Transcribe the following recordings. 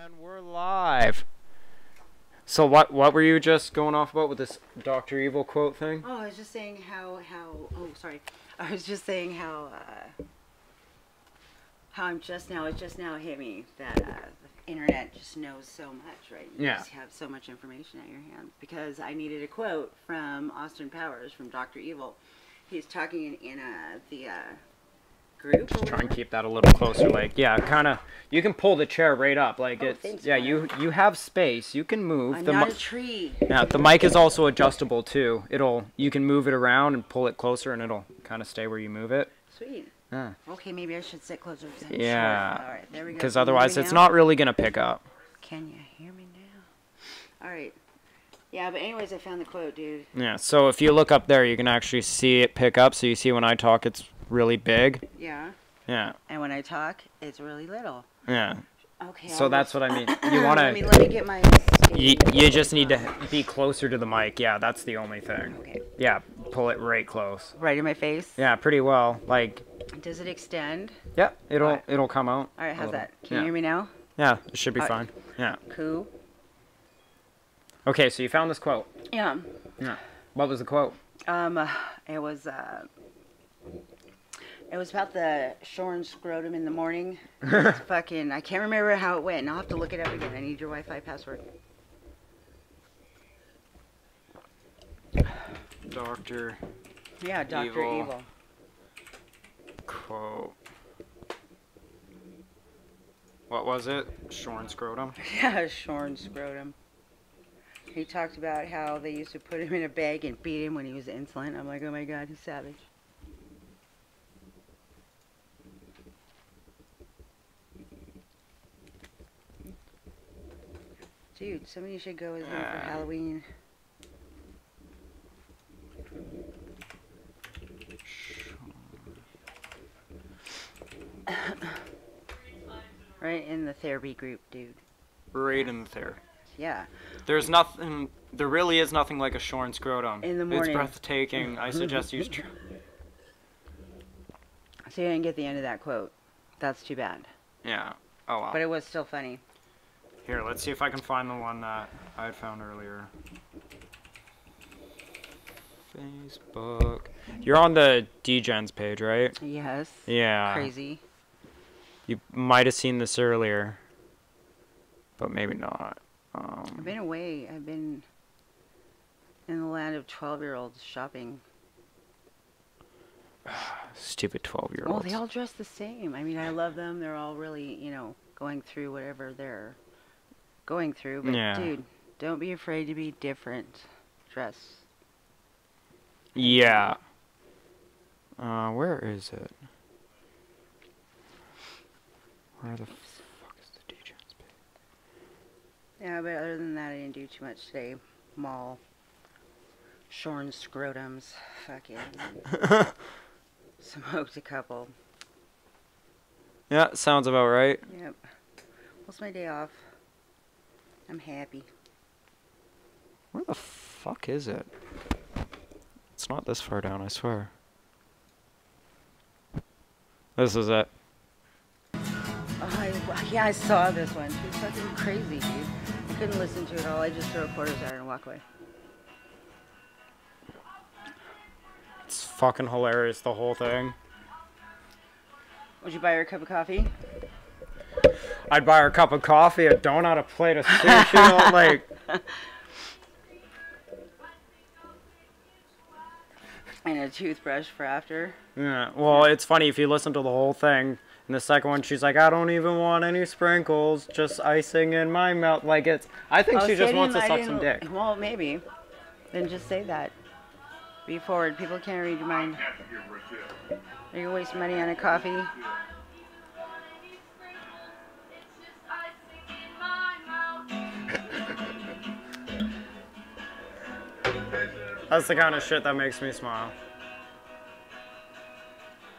And we're live. So what were you just going off about with this Dr. Evil quote thing? Oh, I was just saying how oh, sorry. I was just saying how it just now hit me that the internet just knows so much, right? You just have so much information at your hands. Because I needed a quote from Austin Powers, from Dr. Evil. He's talking in the group. Just try and keep that a little closer, like, yeah, kind of. You can pull the chair right up, like it's. Thanks, yeah, you have space. You can move. I'm not a tree. Yeah, the mic is also adjustable too. You can move it around and pull it closer, and it'll kind of stay where you move it. Sweet. Yeah. Okay, maybe I should sit closer. Yeah. All right, there we go. Because otherwise, it's not really gonna pick up. Can you hear me now? All right. Yeah, but anyways, I found the quote, dude. Yeah. So if you look up there, you can actually see it pick up. So you see when I talk, it's really big. Yeah. Yeah. And when I talk, it's really little. Yeah. Okay. So that's what I mean. You want to. Let me get my. You just need to be closer to the mic. Yeah, that's the only thing. Okay. Yeah, pull it right close. Right in my face. Yeah, pretty well. Like. Does it extend? Yeah, it'll come out. All right, how's that? Can you hear me now? Yeah, it should be fine. Yeah. Cool. Okay, so you found this quote. Yeah. Yeah. What was the quote? It was about the shorn scrotum in the morning. It's fucking, I can't remember how it went. And I'll have to look it up again. I need your Wi-Fi password. Dr. Yeah, Dr. Evil. Quote. What was it? Shorn scrotum? Yeah, shorn scrotum. He talked about how they used to put him in a bag and beat him when he was insolent. I'm like, oh my god, he's savage. Dude, somebody should go with me for Halloween. Right in the therapy group, dude. Right in the therapy. Yeah. There's nothing. There really is nothing like a shorn scrotum. In the morning. It's breathtaking. I suggest you. So you didn't get the end of that quote. That's too bad. Yeah. Oh well. But it was still funny. Here, let's see if I can find the one that I had found earlier. Facebook. You're on the DGens page, right? Yes. Yeah. Crazy. You might have seen this earlier, but maybe not. I've been away. I've been in the land of 12-year-olds shopping. Stupid 12-year-olds. Well, they all dress the same. I mean, I love them. They're all really, going through whatever they're going through. But, dude, don't be afraid to be different. Dress. Yeah. Where is it? Where the fuck is the DGens page? Yeah, but other than that, I didn't do too much today. Mall. Shorn scrotums. Fucking. Smoked a couple. Yeah, sounds about right. Yep. What's my day off? I'm happy. Where the fuck is it? It's not this far down, I swear. This is it. Yeah, I saw this one. She was fucking crazy, dude. I couldn't listen to it all. I just threw quarters at her and walk away. It's fucking hilarious, the whole thing. Would you buy her a cup of coffee? I'd buy her a cup of coffee, a donut, a plate of sushi, like... And a toothbrush for after. Yeah, well, it's funny, if you listen to the whole thing, in the second one, she's like, I don't even want any sprinkles, just icing in my mouth. Like, it's... I think she just wants to suck some dick. Well, maybe. Then just say that. Be forward. People can't read your mind. Are you wasting money on a coffee? That's the kind of shit that makes me smile.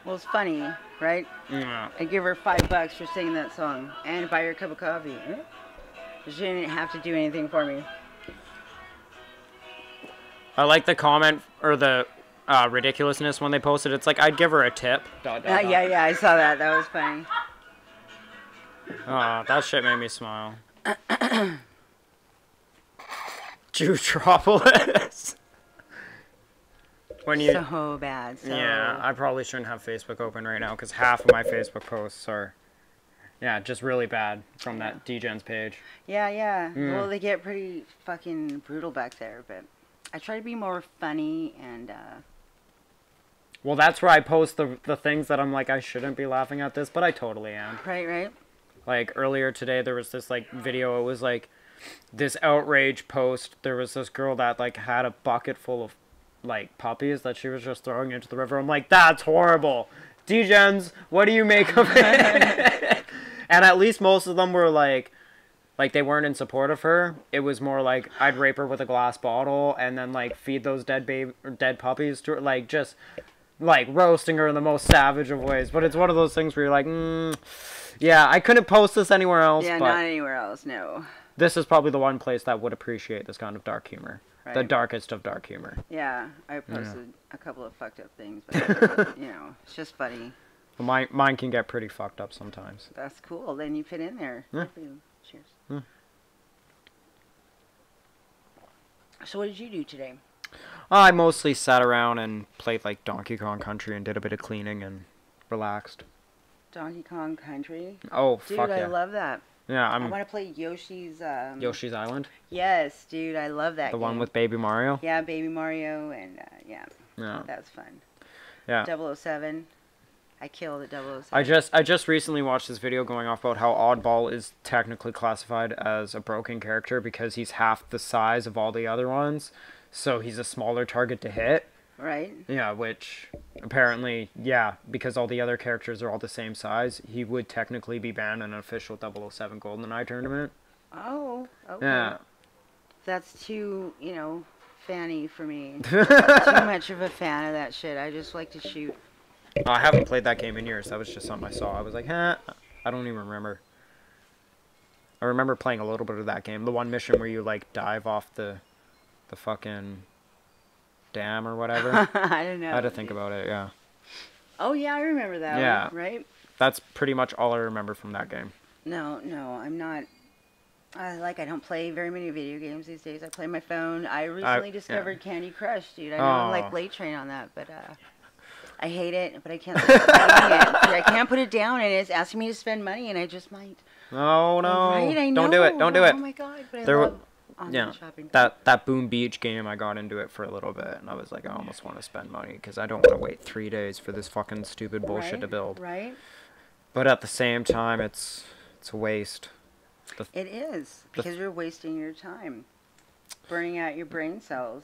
Well, it's funny, right? Yeah. I give her $5 for singing that song and buy her a cup of coffee. She didn't have to do anything for me. I like the comment or the ridiculousness when they posted. It's like, I'd give her a tip. Yeah, I saw that. That was funny. Oh, that shit made me smile. Jutropolis. When you so bad. So... Yeah, I probably shouldn't have Facebook open right now because half of my Facebook posts are, yeah, just really bad from that Degens page. Yeah. Well, they get pretty fucking brutal back there, but I try to be more funny and. Well, that's where I post the things that I'm like, I shouldn't be laughing at this, but I totally am. Right. Like, earlier today, there was this, like, video. It was, like, this outrage post. There was this girl that, like, had a bucket full of, like, puppies that she was just throwing into the river. I'm like, that's horrible. Degens, what do you make of it? And at least most of them were, like, they weren't in support of her. It was more like, I'd rape her with a glass bottle and then, like, feed those dead puppies to her. Like, just... like, roasting her in the most savage of ways. But it's one of those things where you're like, yeah, I couldn't post this anywhere else. Yeah, but not anywhere else, no. This is probably the one place that would appreciate this kind of dark humor. Right. The darkest of dark humor. Yeah, I posted a couple of fucked up things, but, you know, it's just funny. Well, mine can get pretty fucked up sometimes. That's cool. Then you fit in there. Yeah. Cheers. So what did you do today? I mostly sat around and played, like, Donkey Kong Country and did a bit of cleaning and relaxed. Donkey Kong Country? Oh, dude, fuck yeah. Dude, I love that. Yeah, I want to play Yoshi's... Yoshi's Island? Yes, dude, I love that game. The one with Baby Mario? Yeah, Baby Mario, and, yeah. That's fun. Yeah. 007. I killed at 007. I just recently watched this video going off about how Oddball is technically classified as a broken character because he's half the size of all the other ones. So he's a smaller target to hit. Right. Yeah, which apparently, yeah, because all the other characters are all the same size, he would technically be banned in an official 007 GoldenEye tournament. Oh, okay. Yeah. That's too, you know, fanny for me. Too much of a fan of that shit. I just like to shoot. I haven't played that game in years. That was just something I saw. I was like, I don't even remember. I remember playing a little bit of that game. The one mission where you, like, dive off the fucking dam or whatever. I don't know. I had to think about it, yeah. Oh, yeah, I remember that one, right? That's pretty much all I remember from that game. No, I'm not... I don't play very many video games these days. I play my phone. I recently discovered Candy Crush, dude. I know I'm like late train on that, but I hate it, but I can't stop playing it. I can't put it down, and it's asking me to spend money, and I just might. Oh, no. Right, I know. Don't do it. Don't do it. Oh, my God, but I love online shopping. That Boom Beach game, I got into it for a little bit, and I was like, I almost want to spend money, because I don't want to wait 3 days for this fucking stupid bullshit to build. Right. But at the same time, it's a waste. It is, because you're wasting your time. Burning out your brain cells.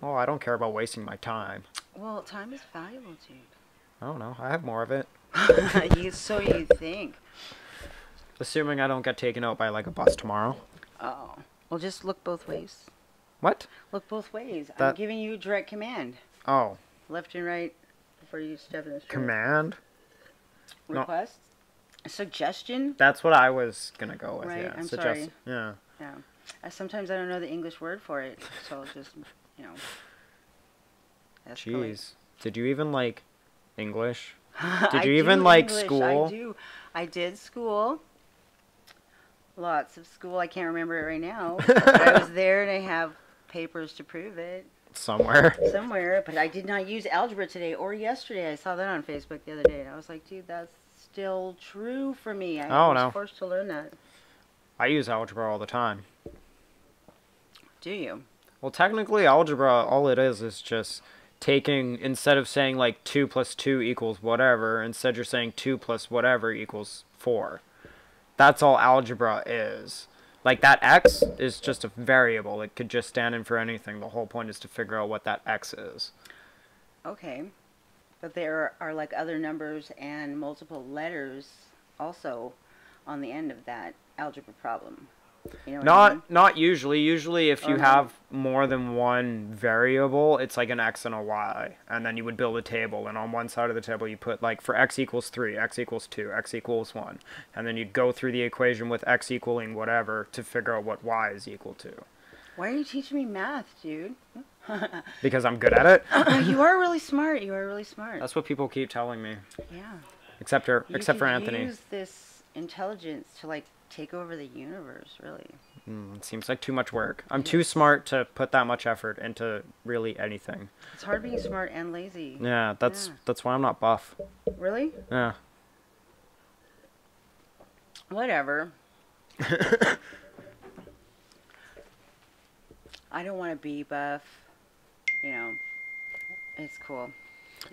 Oh, I don't care about wasting my time. Well, time is valuable, dude. I don't know. I have more of it. So you think. Assuming I don't get taken out by, like, a bus tomorrow. Oh. Well, just look both ways. What? Look both ways. I'm giving you direct command. Oh. Left and right before you step in the street. Command? Request? No. Suggestion? That's what I was going to go with, right? yeah. I'm sorry. Yeah. Yeah. Sometimes I don't know the English word for it, so I'll just, you know. Jeez. Did you even like English? Did you even like English. school? I do. I did school. Lots of school. I can't remember it right now. But I was there and I have papers to prove it. Somewhere. But I did not use algebra today or yesterday. I saw that on Facebook the other day, and I was like, dude, that's still true for me. I was forced to learn that. I use algebra all the time. Do you? Well, technically, algebra, all it is just taking, instead of saying, like, 2 plus 2 equals whatever, instead you're saying 2 plus whatever equals 4. That's all algebra is. Like, that x is just a variable. It could just stand in for anything. The whole point is to figure out what that x is. Okay. But there are, like, other numbers and multiple letters also on the end of that algebra problem. You know what I mean? Not usually. Usually if you have more than one variable, it's like an x and a y. And then you would build a table. And on one side of the table you put, like, for x equals 3, x equals 2, x equals 1. And then you'd go through the equation with x equaling whatever to figure out what y is equal to. Why are you teaching me math, dude? Because I'm good at it. You are really smart. You are really smart. That's what people keep telling me. Yeah. Except for Anthony. Use this intelligence to like take over the universe, really. It seems like too much work. I'm too smart to put that much effort into really anything. It's hard being smart and lazy. Yeah, that's why I'm not buff. Really? Yeah. Whatever. I don't want to be buff. You know, it's cool.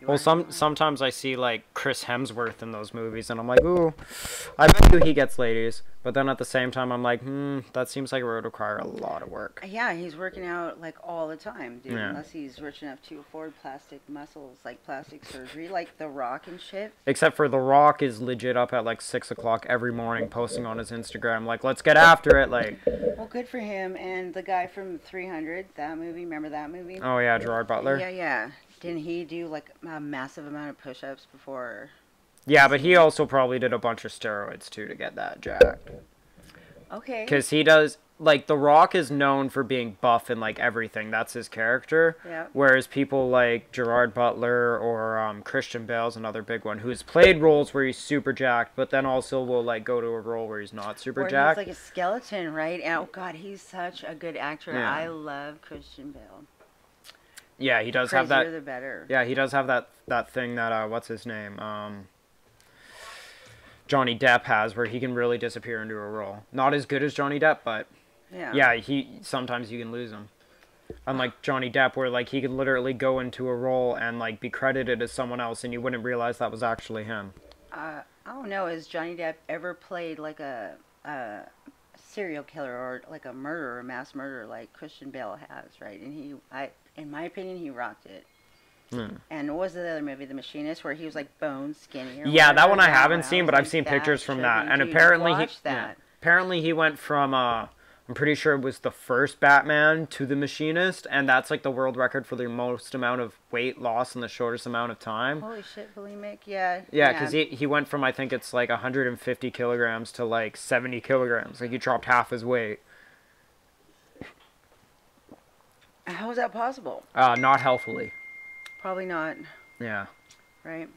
Well, sometimes I see like Chris Hemsworth in those movies, and I'm like, ooh, I bet you he gets ladies. But then at the same time, I'm like, that seems like it would require a lot of work. Yeah, he's working out like all the time, dude. Yeah. Unless he's rich enough to afford plastic muscles, like plastic surgery, like The Rock and shit. Except for The Rock is legit up at like 6 o'clock every morning, posting on his Instagram, like, let's get after it, like. Well, good for him. And the guy from 300, that movie, remember that movie? Oh yeah, Gerard Butler. Yeah. Didn't he do like a massive amount of push-ups before? Yeah, but he also probably did a bunch of steroids too to get that jacked. Okay. Because he does, like, The Rock is known for being buff in like everything. That's his character. Yeah. Whereas people like Gerard Butler or Christian Bale's another big one, who's played roles where he's super jacked, but then also will like go to a role where he's not super jacked. He's like a skeleton, right? Oh God, he's such a good actor. Yeah. I love Christian Bale. Yeah, he does Crazier have that. The better. Yeah, he does have that thing that what's his name? Johnny Depp has, where he can really disappear into a role. Not as good as Johnny Depp, but yeah, he sometimes you can lose him. Unlike Johnny Depp, where like he could literally go into a role and like be credited as someone else, and you wouldn't realize that was actually him. I don't know. Has Johnny Depp ever played like a serial killer or like a murderer, a mass murderer, like Christian Bale has, right? And in my opinion, he rocked it. And what was the other movie, The Machinist, where he was like bone skinny? Yeah, that one I haven't seen, but I've seen pictures from that. And apparently he went from I'm pretty sure it was the first Batman to The Machinist, and that's like the world record for the most amount of weight loss in the shortest amount of time. Holy shit, bulimic, yeah. Yeah, because he went from, I think it's like 150 kilograms to like 70 kilograms. Like he dropped half his weight. How is that possible? Not healthily. Probably not. Yeah. Right?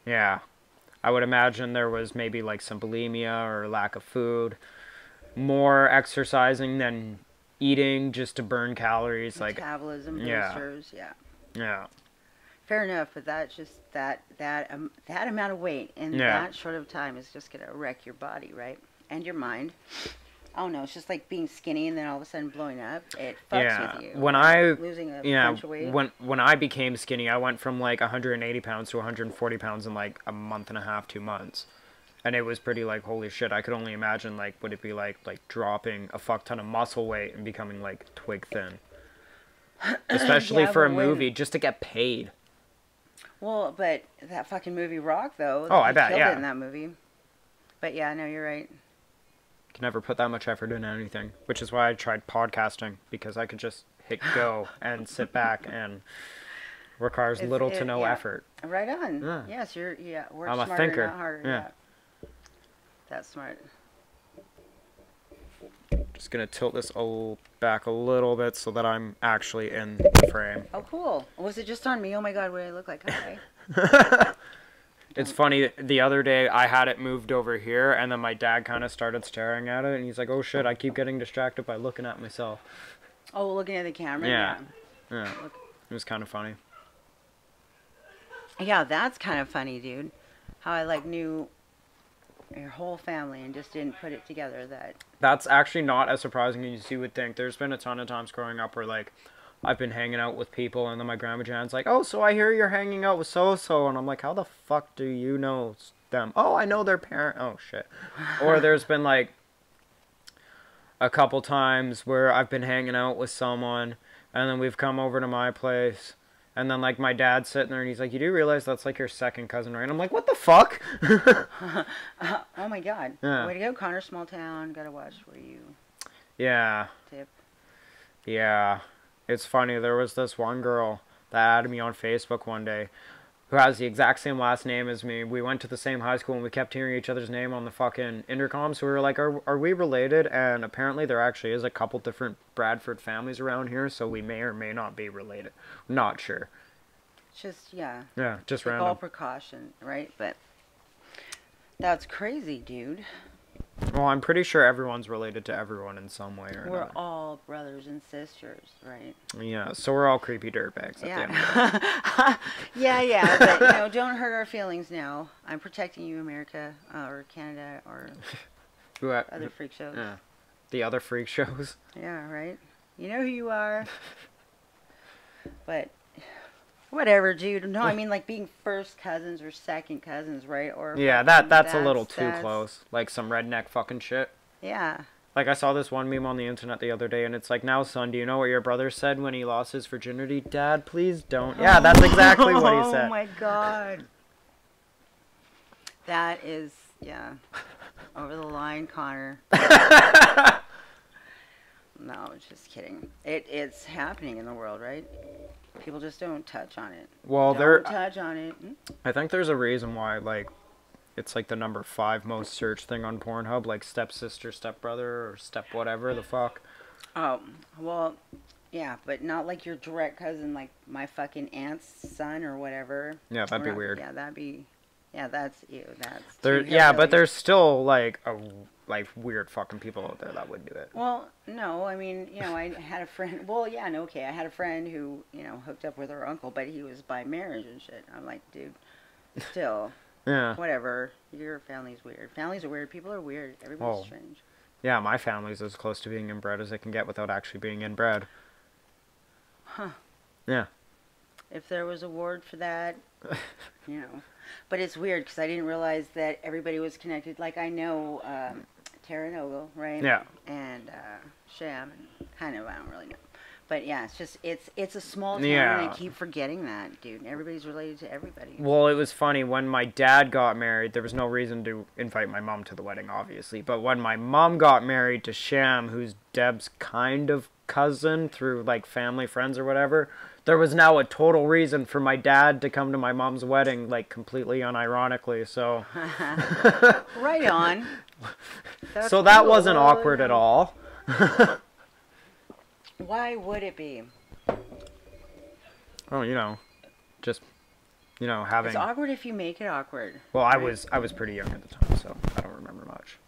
Yeah. I would imagine there was maybe like some bulimia or lack of food. More exercising than eating just to burn calories. Metabolism boosters, Yeah. Fair enough, but that's just that amount of weight in that short of time is just gonna wreck your body, right? And your mind. I don't know. It's just like being skinny and then all of a sudden blowing up. It fucks with you. When I losing a bunch of weight. when I became skinny, I went from like 180 pounds to 140 pounds in like a month and a half, 2 months. And it was pretty like, holy shit. I could only imagine like what it'd be like dropping a fuck ton of muscle weight and becoming like twig thin. Especially for a movie, just to get paid. Well, but that fucking movie Rock though. Oh, I bet, killed it in that movie. But yeah, no, you're right. Can never put that much effort into anything, which is why I tried podcasting, because I could just hit go and sit back, and requires little to no effort. Right on. Yeah. Yes, work I'm a smarter, thinker. not harder. Yeah. That's smart. Just gonna tilt this back a little bit so that I'm actually in the frame. Oh, cool. Was it just on me? Oh my god, what do I look like? Hi. It's funny, the other day I had it moved over here, and then my dad kind of started staring at it, and he's like, oh shit, I keep getting distracted by looking at myself. Oh, looking at the camera? Yeah. It was kind of funny. Yeah, that's kind of funny, dude. How I like knew your whole family and just didn't put it together that... That's actually not as surprising as you would think. There's been a ton of times growing up where, like, I've been hanging out with people, and then my grandma Jan's like, oh, so I hear you're hanging out with so-so, and I'm like, how the fuck do you know them? Oh, I know their parent. Oh, shit. Or there's been, like, a couple times where I've been hanging out with someone, and then we've come over to my place, and then, like, my dad's sitting there, and he's like, you do realize that's, like, your second cousin, right? And I'm like, what the fuck? Oh, my God. Yeah. Way to go, Connor, small town. Gotta watch where you tip. Yeah. It's funny, there was this one girl that added me on Facebook one day who has the exact same last name as me. We went to the same high school, and we kept hearing each other's name on the fucking intercom, so we were like, are we related? And apparently there actually is a couple different Bradford families around here, so we may or may not be related. Not sure. Just, yeah. Yeah, just Take random. all precaution, right? But That's crazy, dude. Well, I'm pretty sure everyone's related to everyone in some way or We're another. all brothers and sisters, right? Yeah, so we're all creepy dirtbags at the end of Yeah. Yeah, but don't hurt our feelings now. I'm protecting you, America, or Canada, or it. other freak shows. Yeah. The other freak shows. Yeah, right? You know who you are. But whatever, dude. No, I mean like being first cousins or second cousins, right? Or Yeah, that's a little too close. Like some redneck fucking shit. Yeah. Like I saw this one meme on the internet the other day and it's like, now son, do you know what your brother said when he lost his virginity? Dad, please don't. Yeah, that's exactly what he said. Oh my god. That is, yeah. Over the line, Connor. No, just kidding. It's happening in the world, right? People just don't touch on it. Well, don't touch on it. I think there's a reason why, like, it's like the number 5 most searched thing on Pornhub, like stepsister, stepbrother, or step whatever the fuck. Oh, well, yeah, but not like your direct cousin, like my fucking aunt's son or whatever. Yeah, that'd be weird. Yeah, that's you. That's but there's still like weird fucking people out there that would do it. Well, no, I mean, I had a friend. Well, yeah, no, okay, I had a friend who hooked up with her uncle, but he was by marriage and shit. I'm like, dude, still, yeah, whatever. Your family's weird. Families are weird. People are weird. Everybody's strange. Yeah, my family's as close to being inbred as it can get without actually being inbred. Huh. Yeah. If there was a word for that, But it's weird because I didn't realize that everybody was connected. Like, I know Tara Nogle, right? Yeah. And Sham, and kind of, I don't really know. But yeah, it's just, it's a small town, Yeah. and I keep forgetting that, dude. Everybody's related to everybody. Well, it was funny. When my dad got married, there was no reason to invite my mom to the wedding, obviously. But when my mom got married to Sham, who's Deb's kind of cousin through, like, family, friends, or whatever, there was now a total reason for my dad to come to my mom's wedding, like, completely unironically, so... Right on. That's so that cool. wasn't awkward at all. Why would it be? Oh, just, having... It's awkward if you make it awkward. Well, right? I was pretty young at the time, so I don't remember much.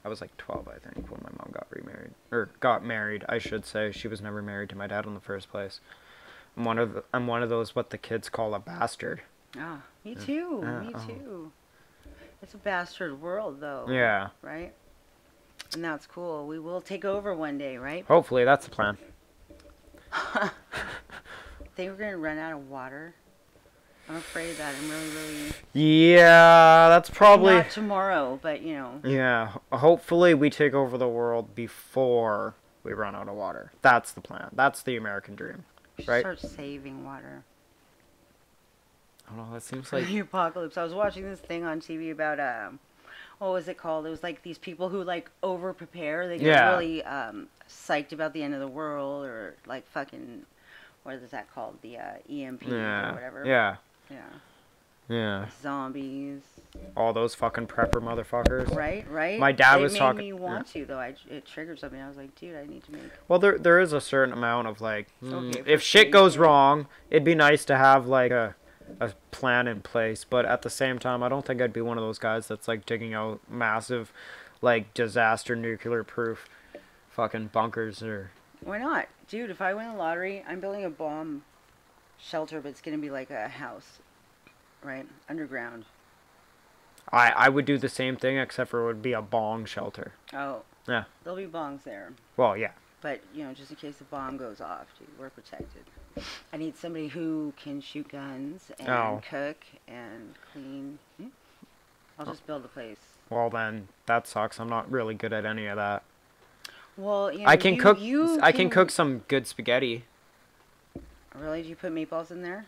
I was like 12, I think, when my mom got remarried. Or got married, I should say. She was never married to my dad in the first place. I'm one of those what the kids call a bastard. Oh, me too. Me too. It's a bastard world, though. Yeah. Right? And that's cool. We will take over one day, right? Hopefully, that's the plan. Think we're going to run out of water? I'm afraid of that. I'm really... Yeah, that's probably... Not tomorrow, but, Yeah, hopefully we take over the world before we run out of water. That's the plan. That's the American dream. Right? Start saving water. I don't know, that seems like... The apocalypse. I was watching this thing on TV about, what was it called? It was like these people who, like, over-prepare. They get really psyched about the end of the world, or, like, fucking... What is that called? The EMP or whatever. Yeah. Yeah. Yeah. Zombies. All those fucking prepper motherfuckers. Right. My dad was talking. It made me want to, though. It triggered something. I was like, dude, I need to make. Well, there is a certain amount of like, Okay, if shit goes wrong, it'd be nice to have like a plan in place. But at the same time, I don't think I'd be one of those guys that's like digging out massive, like disaster nuclear proof, fucking bunkers or. Why not, dude? If I win the lottery, I'm building a bomb shelter, but it's gonna be like a house, right, underground. I would do the same thing, except for it would be a bong shelter. Oh. Yeah. There'll be bongs there. Well, yeah. But, just in case the bomb goes off, dude, we're protected. I need somebody who can shoot guns and cook and clean. I'll just build a place. Well, then, that sucks. I'm not really good at any of that. Well, I can cook. I can cook some good spaghetti. Really? Do you put meatballs in there?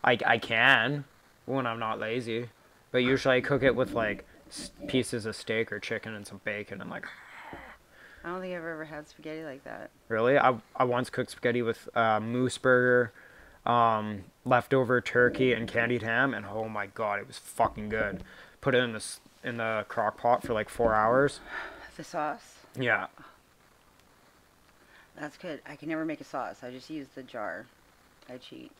I can when I'm not lazy, but usually I cook it with like pieces of steak or chicken and some bacon and like. I don't think I've ever had spaghetti like that. Really? I once cooked spaghetti with moose burger, leftover turkey and candied ham, and oh my god, it was fucking good. Put it in the crock pot for like 4 hours. The sauce? Yeah. That's good. I can never make a sauce. I just use the jar. I cheat.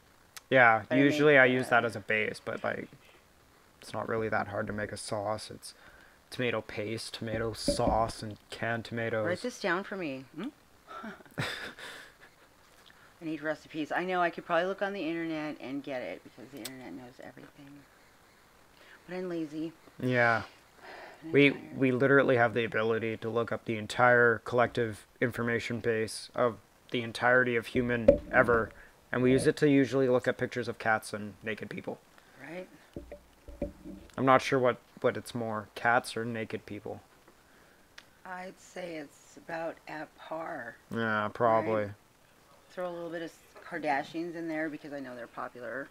Yeah, but usually I use that as a base, but like, it's not really that hard to make a sauce. It's tomato paste, tomato sauce, and canned tomatoes. Write this down for me. I need recipes. I know I could probably look on the internet and get it because the internet knows everything. But I'm lazy. Yeah. We literally have the ability to look up the entire collective information base of the entirety of human ever, and we use it to usually look at pictures of cats and naked people. Right. I'm not sure what it's more, cats or naked people. I'd say it's about at par. Yeah, probably. Right? Throw a little bit of Kardashians in there because I know they're popular.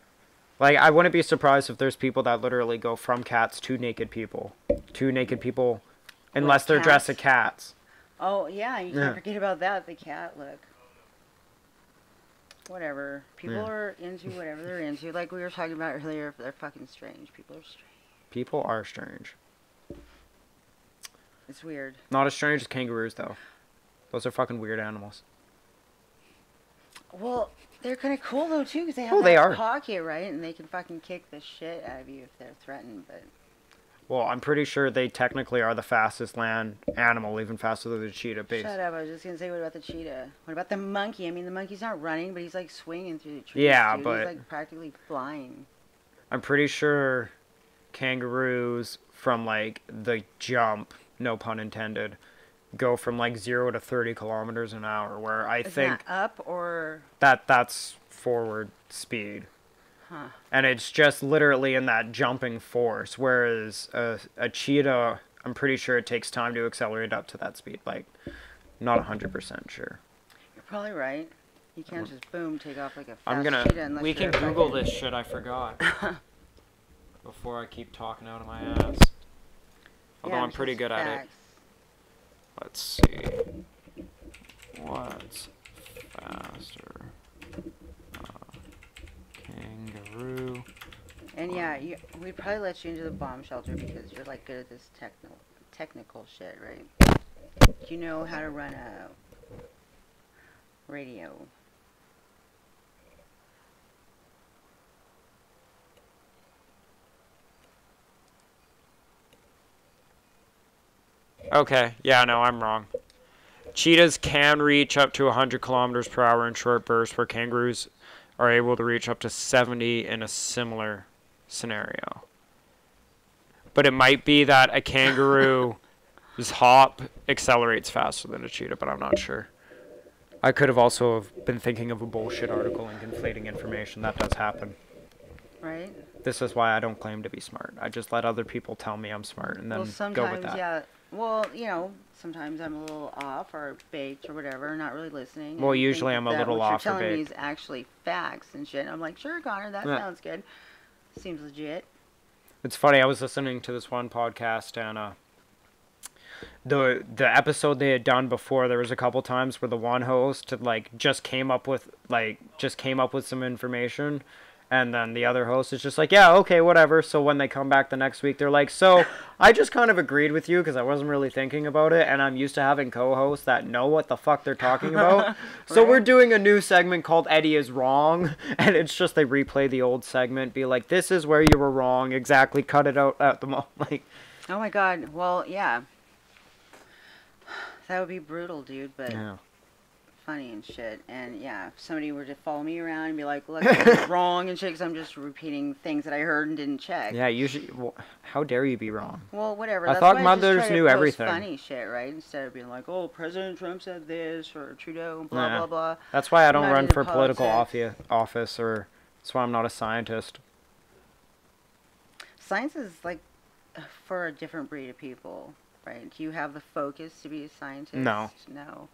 Like, I wouldn't be surprised if there's people that literally go from cats to naked people. Unless they're dressed as cats. Oh, yeah, you can't forget about that, the cat look. Whatever. People are into whatever they're into. Like we were talking about earlier, they're fucking strange. People are strange. People are strange. It's weird. Not as strange as kangaroos, though. Those are fucking weird animals. Well, they're kind of cool, though, too, because they have that pocket, right? And they can fucking kick the shit out of you if they're threatened, but... Well, I'm pretty sure they technically are the fastest land animal, even faster than the cheetah. Shut up, I was just going to say, what about the cheetah? What about the monkey? I mean, the monkey's not running, but he's, like, swinging through the trees, yeah, dude. But... He's, like, practically flying. I'm pretty sure kangaroos from, like, the jump, no pun intended, go from, like, 0 to 30 kilometers an hour, where I think... Is that up, or...? That's forward speed. Huh. And it's just literally in that jumping force, whereas a cheetah, I'm pretty sure it takes time to accelerate up to that speed. Like, not 100% sure. You're probably right. You can't just, boom, take off like a fast cheetah unless we can Google this shit, I forgot. Before I keep talking out of my ass. Although I'm pretty good at it. Let's see. What's faster? Kangaroo. And yeah, we'd probably let you into the bomb shelter because you're like good at this technical shit, right? You know how to run a radio. Okay, yeah, no, I'm wrong. Cheetahs can reach up to 100 kilometers per hour in short bursts, where kangaroos are able to reach up to 70 in a similar scenario. But it might be that a kangaroo's hop accelerates faster than a cheetah, but I'm not sure. I could have also been thinking of a bullshit article and conflating information. That does happen. Right? This is why I don't claim to be smart. I just let other people tell me I'm smart and then go with that. Yeah. Well, you know, sometimes I'm a little off or baked or whatever, not really listening. Well, usually I'm a little off or baked. What you're telling me is actually facts and shit. I'm like, sure, Connor, that sounds good. Seems legit. It's funny. I was listening to this one podcast, and the episode they had done before, there was a couple times where the one host had, just came up with some information. And then the other host is just like, yeah, okay, whatever. So when they come back the next week, they're like, so I just kind of agreed with you because I wasn't really thinking about it. And I'm used to having co-hosts that know what the fuck they're talking about. Right. So we're doing a new segment called Eddie is Wrong. And it's just they replay the old segment, be like, this is where you were wrong. Exactly. Cut it out at the moment. Like, oh, my God. Well, yeah. That would be brutal, dude. But... yeah. Funny and shit, and yeah, if somebody were to follow me around and be like, look, that's wrong and shit, because I'm just repeating things that I heard and didn't check. Yeah, usually, well, how dare you be wrong? Well, whatever. I thought mothers knew everything. Funny shit, right? Instead of being like, oh, President Trump said this, or Trudeau, blah, blah, blah. That's why I don't run for political office, or that's why I'm not a scientist. Science is like for a different breed of people, right? Do you have the focus to be a scientist? No. No.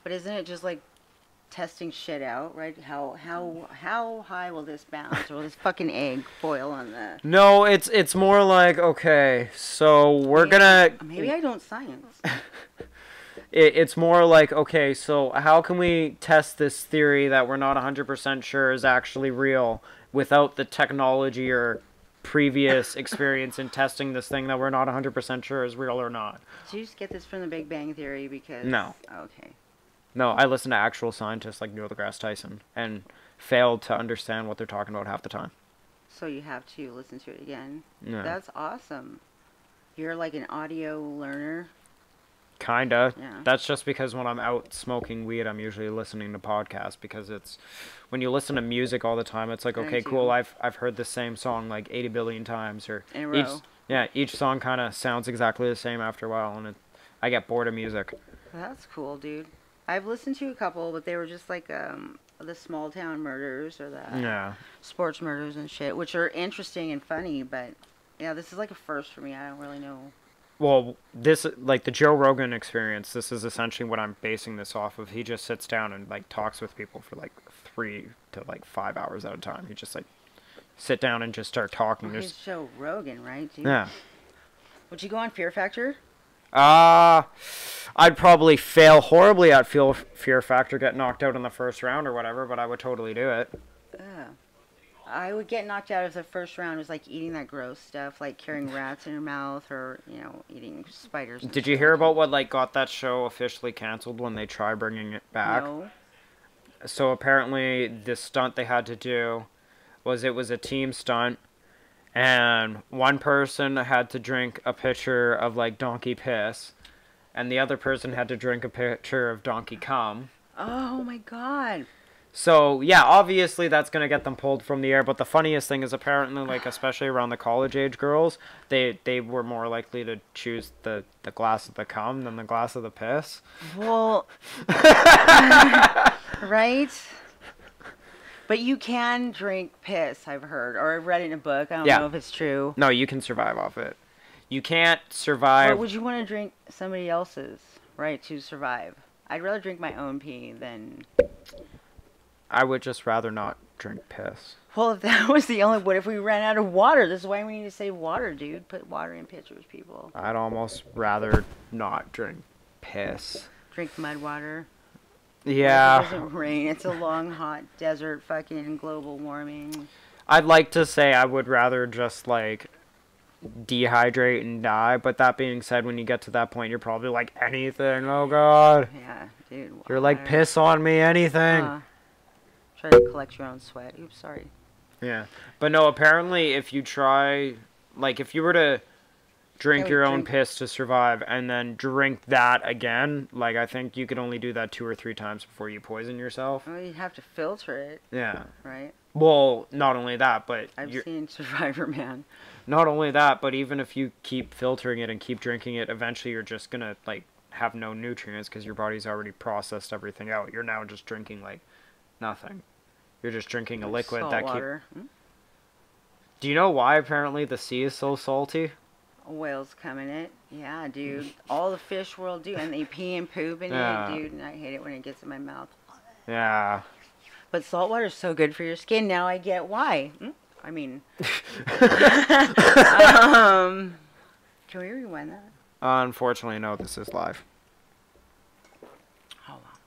But isn't it just like testing shit out, right? How high will this bounce, or will this fucking egg boil on the... No, it's more like, okay, so we're gonna... Maybe I don't science. It's more like, okay, so how can we test this theory that we're not 100% sure is actually real without the technology or previous experience in testing this thing that we're not 100% sure is real or not? Did you just get this from the Big Bang Theory? Because... No. Okay. No, I listen to actual scientists like Neil deGrasse Tyson and failed to understand what they're talking about half the time. So you have to listen to it again? Yeah. That's awesome. You're like an audio learner. Kinda. Yeah. That's just because when I'm out smoking weed, I'm usually listening to podcasts, because it's when you listen to music all the time, it's like, okay, cool, I've heard the same song like 80 billion times, or in a row. each song kind of sounds exactly the same after a while, and I get bored of music. That's cool, dude. I've listened to a couple, but they were just like the small town murders or the sports murders and shit, which are interesting and funny, but yeah, this is like a first for me. I don't really know. Well, this, like the Joe Rogan experience, this is essentially what I'm basing this off of. He just sits down and like talks with people for like 3 to like 5 hours at a time. He just like sit down and just start talking. Well, it's Joe Rogan, right, dude? Yeah. Would you go on Fear Factor? I'd probably fail horribly at Fear Factor, get knocked out in the first round or whatever, but I would totally do it. I would get knocked out if the first round was like eating that gross stuff, like carrying rats in your mouth, or eating spiders. Did you hear about what like got that show officially canceled when they tried bringing it back? No. So apparently the stunt they had to do was, it was a team stunt, and one person had to drink a pitcher of like donkey piss, and the other person had to drink a pitcher of donkey cum. Oh my god. So, yeah, obviously that's going to get them pulled from the air, but the funniest thing is apparently, like, especially around the college-age girls, they were more likely to choose the glass of the cum than the glass of the piss. Well, right? But you can drink piss, I've heard, or I've read it in a book. I don't know if it's true. No, you can survive off it. You can't survive... But would you want to drink somebody else's, right, to survive? I'd rather drink my own pee than... I would just rather not drink piss. Well, if that was the only... What if we ran out of water? This is why we need to save water, dude. Put water in pitchers, people. I'd almost rather not drink piss. Drink mud water. Yeah. It doesn't rain. It's a long, hot desert, fucking global warming. I'd like to say I would rather just, like, dehydrate and die, but that being said, when you get to that point, you're probably like, anything, oh god. Yeah, dude. Water. You're like, piss on me, anything. Try to collect your own sweat. Oops, sorry. Yeah. But no, apparently if you try, like, if you were to drink your own piss to survive and then drink that again, like, I think you could only do that 2 or 3 times before you poison yourself. Well, you'd have to filter it. Yeah. Right? Well, not only that, but... I've seen Survivor, man. Not only that, but even if you keep filtering it and keep drinking it, eventually you're just gonna, like, have no nutrients because your body's already processed everything out. You're now just drinking, like, nothing. You're just drinking a liquid Salt that water. Do you know why apparently the sea is so salty? Whales come in it. Yeah, dude. All the fish world do, and they pee and poop in it, dude, and I hate it when it gets in my mouth. Yeah. But salt water is so good for your skin. Now I get why. I mean, can we rewind that? Unfortunately, no, this is live. Hold on.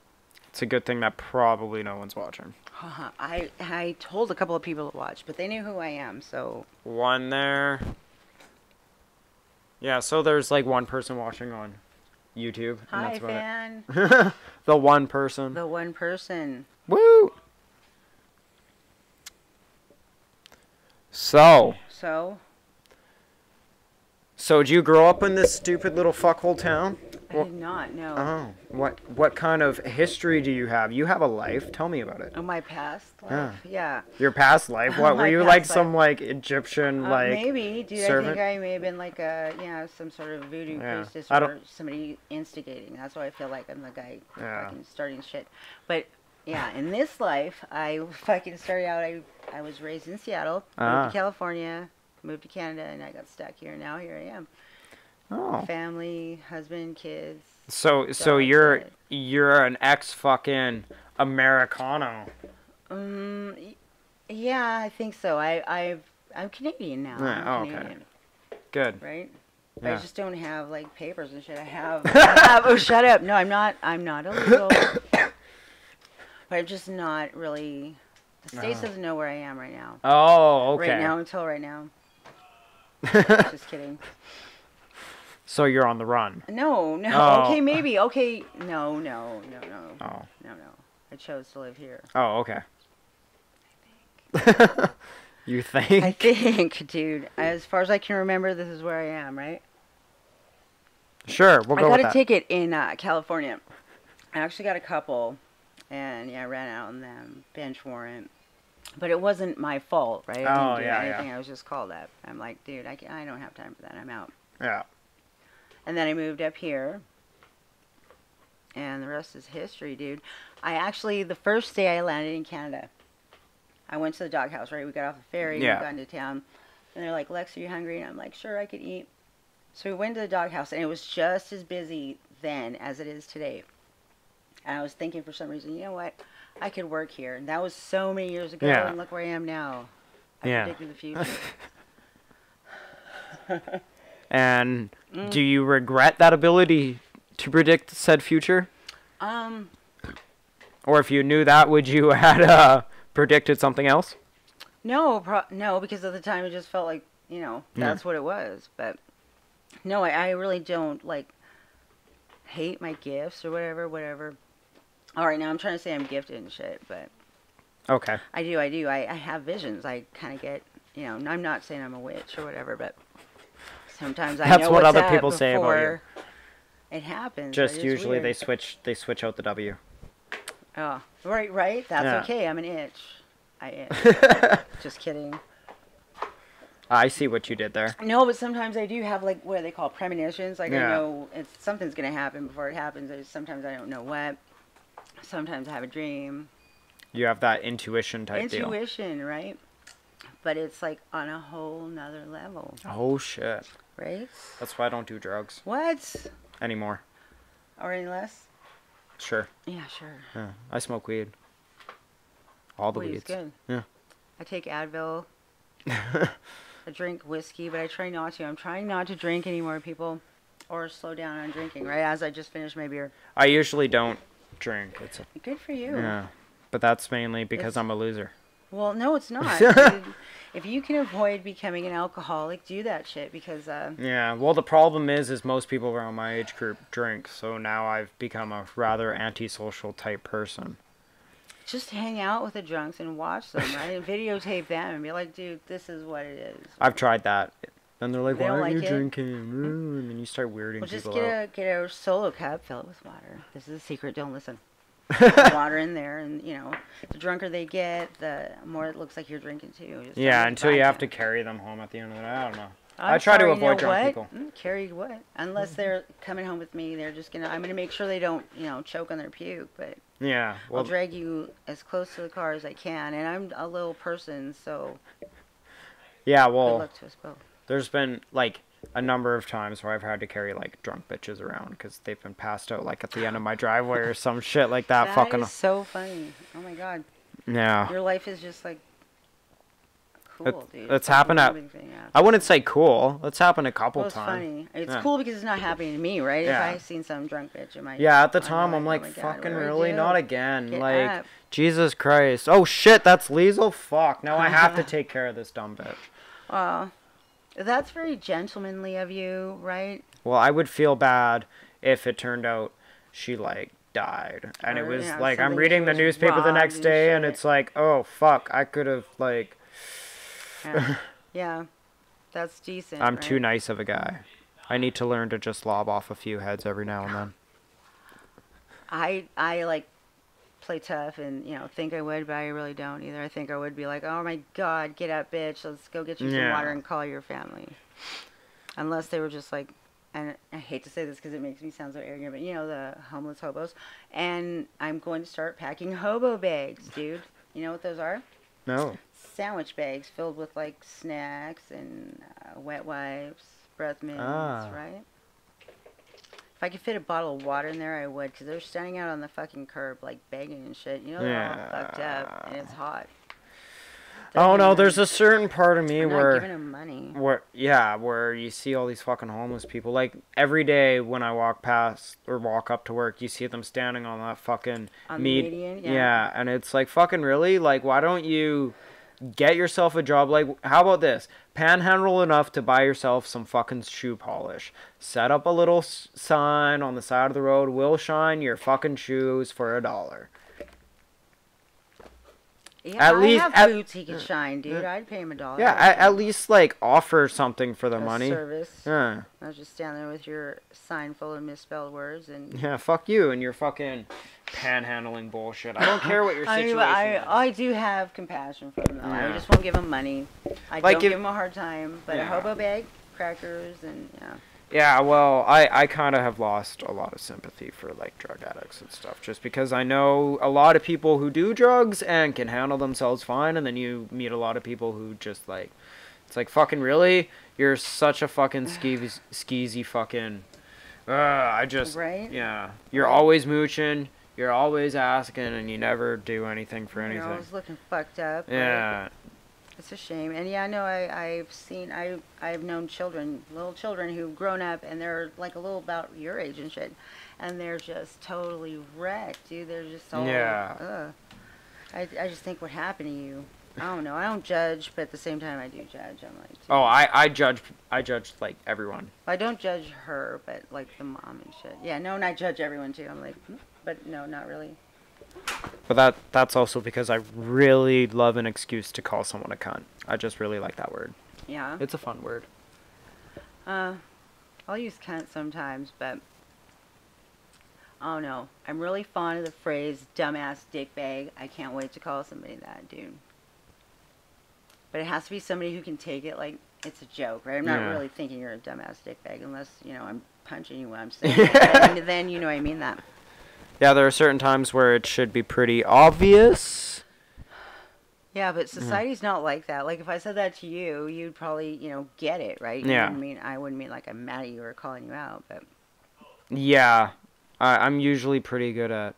It's a good thing that probably no one's watching. I told a couple of people to watch, but they knew who I am, so... One there. Yeah, so there's like one person watching on YouTube. Hi, fan. The one person. The one person. Woo! So, did you grow up in this stupid little fuckhole town? I did not, no. Oh, what kind of history do you have? You have a life. Tell me about it. Oh, my past life? Yeah. Your past life? What, were you like some like Egyptian like maybe, dude. servant? I think I may have been like a, some sort of voodoo priestess or somebody instigating. That's why I feel like I'm the guy fucking starting shit. But yeah, in this life, I fucking started out, I was raised in Seattle, moved to California, moved to Canada, and I got stuck here, and now here I am. Oh. Family, husband, kids. So you're an ex-fucking Americano. Yeah, I think so. I'm Canadian now. I'm Canadian. Good. Right? Yeah. I just don't have like papers and shit. I have oh, shut up. No, I'm not illegal. But I'm just not really. The States doesn't know where I am right now. Oh, okay. Right now until right now. Just kidding. So you're on the run. No. Oh. Okay, maybe. Okay. No. Oh. No. I chose to live here. Oh, okay. I think. You think? I think, dude. As far as I can remember, this is where I am, right? Sure, we'll I go got with a that. ticket in California. I actually got a couple, and yeah, I ran out on them bench warrant. But it wasn't my fault, right? I Oh, didn't do yeah, anything. yeah. I was just called up. I'm like, dude, I don't have time for that. I'm out. Yeah. And then I moved up here, and the rest is history, dude. I actually, the first day I landed in Canada, I went to the doghouse, right? We got off the ferry, Yeah. we got into town, and they're like, Lex, are you hungry? And I'm like, sure, I could eat. So we went to the doghouse, and it was just as busy then as it is today. And I was thinking for some reason, you know what? I could work here. And that was so many years ago, Yeah. and look where I am now. I Yeah. predicted the future. And do you regret that ability to predict said future? Or if you knew that, would you had predicted something else? No, no, because at the time it just felt like, you know, that's what it was. But no, I really don't, like, hate my gifts or whatever. All right, now I'm trying to say I'm gifted and shit, but Okay. I do. I have visions. I kind of get, you know, I'm not saying I'm a witch or whatever, but sometimes I That's know what what's other up people say about you. before it happens. Just It's usually weird. they switch out the W. Oh, right. That's Yeah. okay. I'm an itch. I itch. Just kidding. I see what you did there. No, but sometimes I do have, like, what do they call premonitions? Like, Yeah. I know something's going to happen before it happens. Sometimes I don't know what. Sometimes I have a dream. You have that intuition type deal. Intuition, right? But it's, like, on a whole nother level, Oh shit. right? That's why I don't do drugs What? anymore. Or any less? Sure. Yeah, sure. Yeah. I smoke weed. All the Weed is weeds. good. Yeah. I take Advil. I drink whiskey, but I try not to. I'm trying not to drink anymore, people. Or slow down on drinking, right? As I just finished my beer. I usually don't drink. Good for you. Yeah. But that's mainly because It's- I'm a loser. Well, no, it's not. Dude. If you can avoid becoming an alcoholic, do that shit because Yeah. Well, the problem is most people around my age group drink, so now I've become a rather antisocial type person. just hang out with the drunks and watch them, right? And videotape them and be like, dude, this is what it is. I've tried that. Then they're like, They why don't aren't like you it? drinking? And then you start weirding Well, just people out. get a solo cup, fill it with water. This is a secret. Don't listen. Put water in there, and you know, the drunker they get, the more it looks like you're drinking too. Just Yeah, don't until you have to vodka. carry them home at the end of the day. I don't know. I'm I try to sorry, avoid you know drunk what? people. Carry what? Unless they're coming home with me, they're just gonna. I'm gonna make sure they don't, you know, choke on their puke. But Yeah. I'll Well, drag you as close to the car as I can, and I'm a little person, so yeah, good well, luck to us both. there's been like a number of times where I've had to carry like drunk bitches around because they've been passed out like at the end of my driveway or some shit like that. That Fucking is so funny. Oh my god, yeah. your life is just like cool, dude. It's like a happened at. moving thing, yeah. I wouldn't say cool. It's happened a couple Well, it's times. funny. It's Yeah. cool because it's not happening to me, right? Yeah. If I seen some drunk bitch in my Yeah, at the I'd be time I'm oh like, my God, fucking what do I really? do? Not again. Get like, up. Jesus Christ. Oh shit, that's Liesel? Fuck. Now I have to take care of this dumb bitch. Well, that's very gentlemanly of you, right? Well, I would feel bad if it turned out she like died. And it Or, was yeah, like I'm something reading she the was newspaper the robbed next and day and shit. it's like, oh fuck, I could have like Yeah, yeah. That's decent. I'm right? too nice of a guy. I need to learn to just lob off a few heads every now and then. I like play tough and you know think I would, but I really don't either. I think I would be like, oh my god, get up, bitch. Let's go get you some Yeah. water and call your family. Unless they were just like, and I hate to say this because it makes me sound so arrogant, but you know the homeless hobos. And I'm going to start packing hobo bags, dude. You know what those are? No. Sandwich bags filled with like snacks and wet wipes, breath mints, Ah. right? If I could fit a bottle of water in there, I would, because they're standing out on the fucking curb, like begging and shit. You know, they're all fucked up, and it's hot. Oh no, there's a certain part of me I'm not where giving them money. where you see all these fucking homeless people. Like every day when I walk past or walk up to work, you see them standing on that fucking On the median, yeah. Yeah, and it's like fucking really? Like why don't you get yourself a job? Like how about this? Panhandle enough to buy yourself some fucking shoe polish. Set up a little sign on the side of the road. We'll shine your fucking shoes for $1. Yeah, At least have boots he could shine, dude. I'd pay him $1. Yeah, at least like offer something for the money. Service. Yeah. I was just standing there with your sign full of misspelled words and. Yeah, fuck you and your fucking panhandling bullshit. I don't care what your situation is. I do have compassion for them, though. Yeah. I just won't give them money. I like don't give them a hard time, but a hobo bag, crackers, and yeah. Yeah, well, I kind of have lost a lot of sympathy for, like, drug addicts and stuff, just because I know a lot of people who do drugs and can handle themselves fine, and then you meet a lot of people who just, like, it's like, fucking really? You're such a fucking skeezy fucking, I just, right? Yeah. You're always mooching, you're always asking, and you never do anything for anything. You're always looking fucked up. Yeah. Right? It's a shame. And yeah, no, I've known little children who've grown up and they're like a little about your age and shit. And they're just totally wrecked, dude. They're just all, I just think what happened to you. I don't know. I don't judge, but at the same time I do judge. I'm like, dude. Oh, I judge like everyone. I don't judge her, but like the mom and shit. Yeah, no, and I judge everyone too. I'm like, but no, not really. But that's also because I really love an excuse to call someone a cunt. I just really like that word. Yeah. It's a fun word. I'll use cunt sometimes, but I don't know. I'm really fond of the phrase dumbass dickbag. I can't wait to call somebody that, dude. But it has to be somebody who can take it like it's a joke, right? I'm not really thinking you're a dumbass dickbag unless, I'm punching you when I'm saying it. Then I mean that. Yeah, there are certain times where it should be pretty obvious. Yeah, but society's not like that. Like, if I said that to you, you'd probably, get it, right? You know what I mean? I wouldn't mean like I'm mad at you or calling you out, but... Yeah. I'm usually pretty good at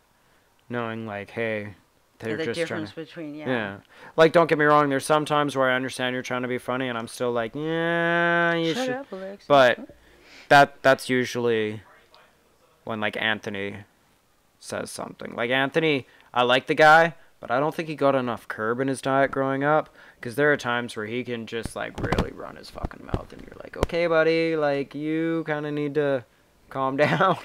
knowing, like, hey, they're the just difference trying to... between, Yeah. Like, don't get me wrong, there's some times where I understand you're trying to be funny, and I'm still like, yeah, you should... Shut up, Alexis. But that's usually when, like, Anthony... says something. Like, Anthony, I like the guy, but I don't think he got enough curb in his diet growing up, because there are times where he can just, like, really run his fucking mouth, and you're like, okay, buddy, like, you kind of need to calm down.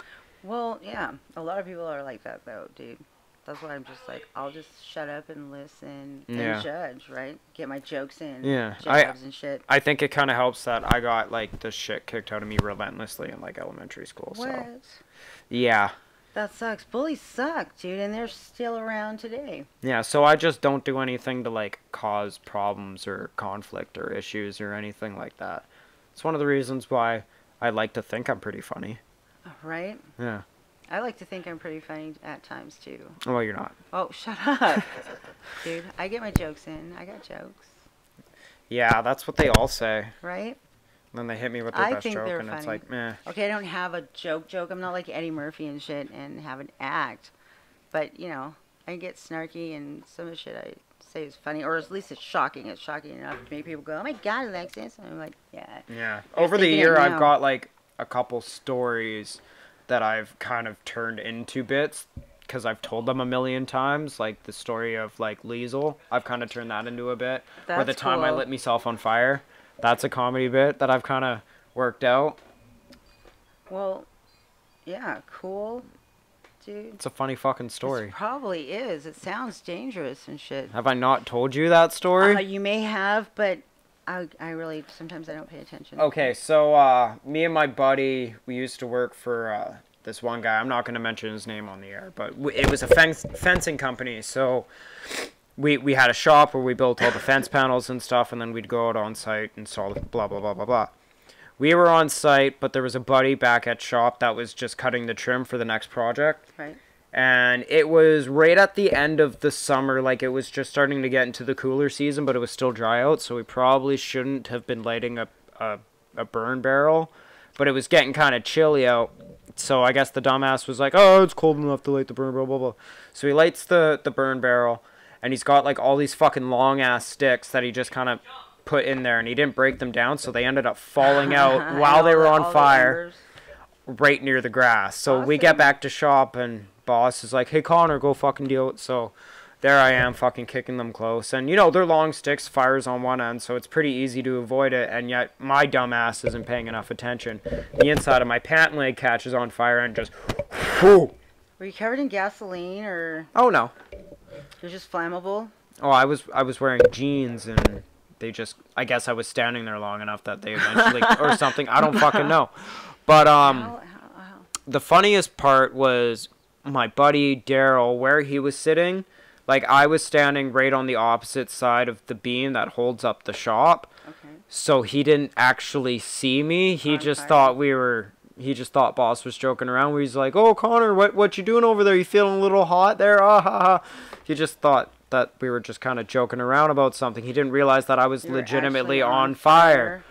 Well, yeah, a lot of people are like that, though, dude. That's why I'm just like, I'll just shut up and listen and judge, right? Get my jokes in. Yeah. Jabs and shit. I think it kind of helps that I got, like, the shit kicked out of me relentlessly in, like, elementary school, What? so. Yeah. That sucks. Bullies suck, dude, and they're still around today. Yeah, so I just don't do anything to, like, cause problems or conflict or issues or anything like that. It's one of the reasons why I like to think I'm pretty funny. Right? Yeah. I like to think I'm pretty funny at times, too. Well, you're not. Oh, shut up. Dude, I get my jokes in. I got jokes. Yeah, that's what they all say. Right? Then they hit me with their best joke, and funny. It's like, meh. Okay, I don't have a joke. I'm not like Eddie Murphy and shit and have an act. But, I get snarky and some of the shit I say is funny. Or at least it's shocking. It's shocking enough to make people go, oh my God, Alexis. And I'm like, yeah. Yeah. Over the year, I've got, like, a couple stories that I've kind of turned into bits because I've told them a million times. Like, the story of, like, Liesel. I've kind of turned that into a bit. That's or the time I cool. lit myself on fire. That's a comedy bit that I've kind of worked out. Well, yeah, cool, dude. It's a funny fucking story. It probably is. It sounds dangerous and shit. Have I not told you that story? You may have, but I really, sometimes I don't pay attention. Okay, so me and my buddy, we used to work for this one guy. I'm not going to mention his name on the air, but it was a fencing company, so... We had a shop where we built all the fence panels and stuff, and then we'd go out on site and install blah, blah, blah, blah, blah. We were on site, but there was a buddy back at shop that was just cutting the trim for the next project. Right. And it was right at the end of the summer, like it was just starting to get into the cooler season, but it was still dry out, so we probably shouldn't have been lighting a burn barrel. But it was getting kind of chilly out, so I guess the dumbass was like, oh, it's cold enough to light the burn barrel, blah, blah. So he lights the burn barrel. And he's got, like, all these fucking long-ass sticks that he just kind of put in there. And he didn't break them down, so they ended up falling out while they were on fire right near the grass. So we get back to shop, and boss is like, hey, Connor, go fucking deal with it. So there I am fucking kicking them close. And, they're long sticks, fire's on one end, so it's pretty easy to avoid it. And yet my dumbass isn't paying enough attention. The inside of my pant leg catches on fire and just... Whew. Were you covered in gasoline, or... Oh, no. You're just flammable? Oh, I was wearing jeans and they just, I guess I was standing there long enough that they eventually, or something, I don't fucking know. But, How? the funniest part was my buddy Daryl, where he was sitting, like, I was standing right on the opposite side of the beam that holds up the shop. Okay. So he didn't actually see me. He just thought boss was joking around. Where he's like, "Oh, Connor, what you doing over there? You feeling a little hot there?" Ah, ha, ha. He just thought that we were just kind of joking around about something. He didn't realize that I was You were legitimately actually on fire.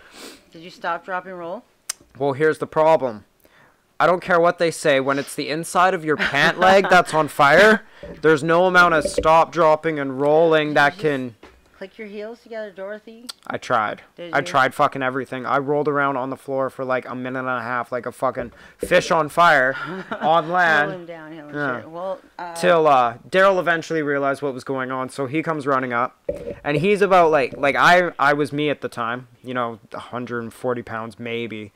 Did you stop, drop, and roll? Well, here's the problem. I don't care what they say. When it's the inside of your pant leg that's on fire, there's no amount of stop, dropping, and rolling that can... Click your heels together, Dorothy? I tried. I tried fucking everything. I rolled around on the floor for like a minute and a half like a fucking fish on fire on land. Rolling downhill and shit. Well, till Daryl eventually realized what was going on, so he comes running up. And he's about like I was me at the time, you know, 140 pounds maybe.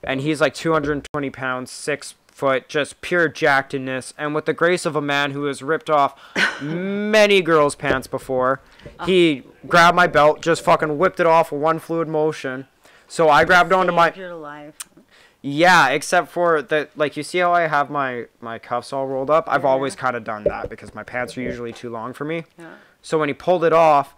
And he's like 220 pounds, 6 foot, just pure jackedness. And with the grace of a man who has ripped off many girls' pants before, he grabbed my belt, just fucking whipped it off with one fluid motion. So I grabbed onto my... Your life. Yeah, except for the, like, you see how I have my cuffs all rolled up? I've always kind of done that because my pants are usually too long for me. Yeah. So when he pulled it off,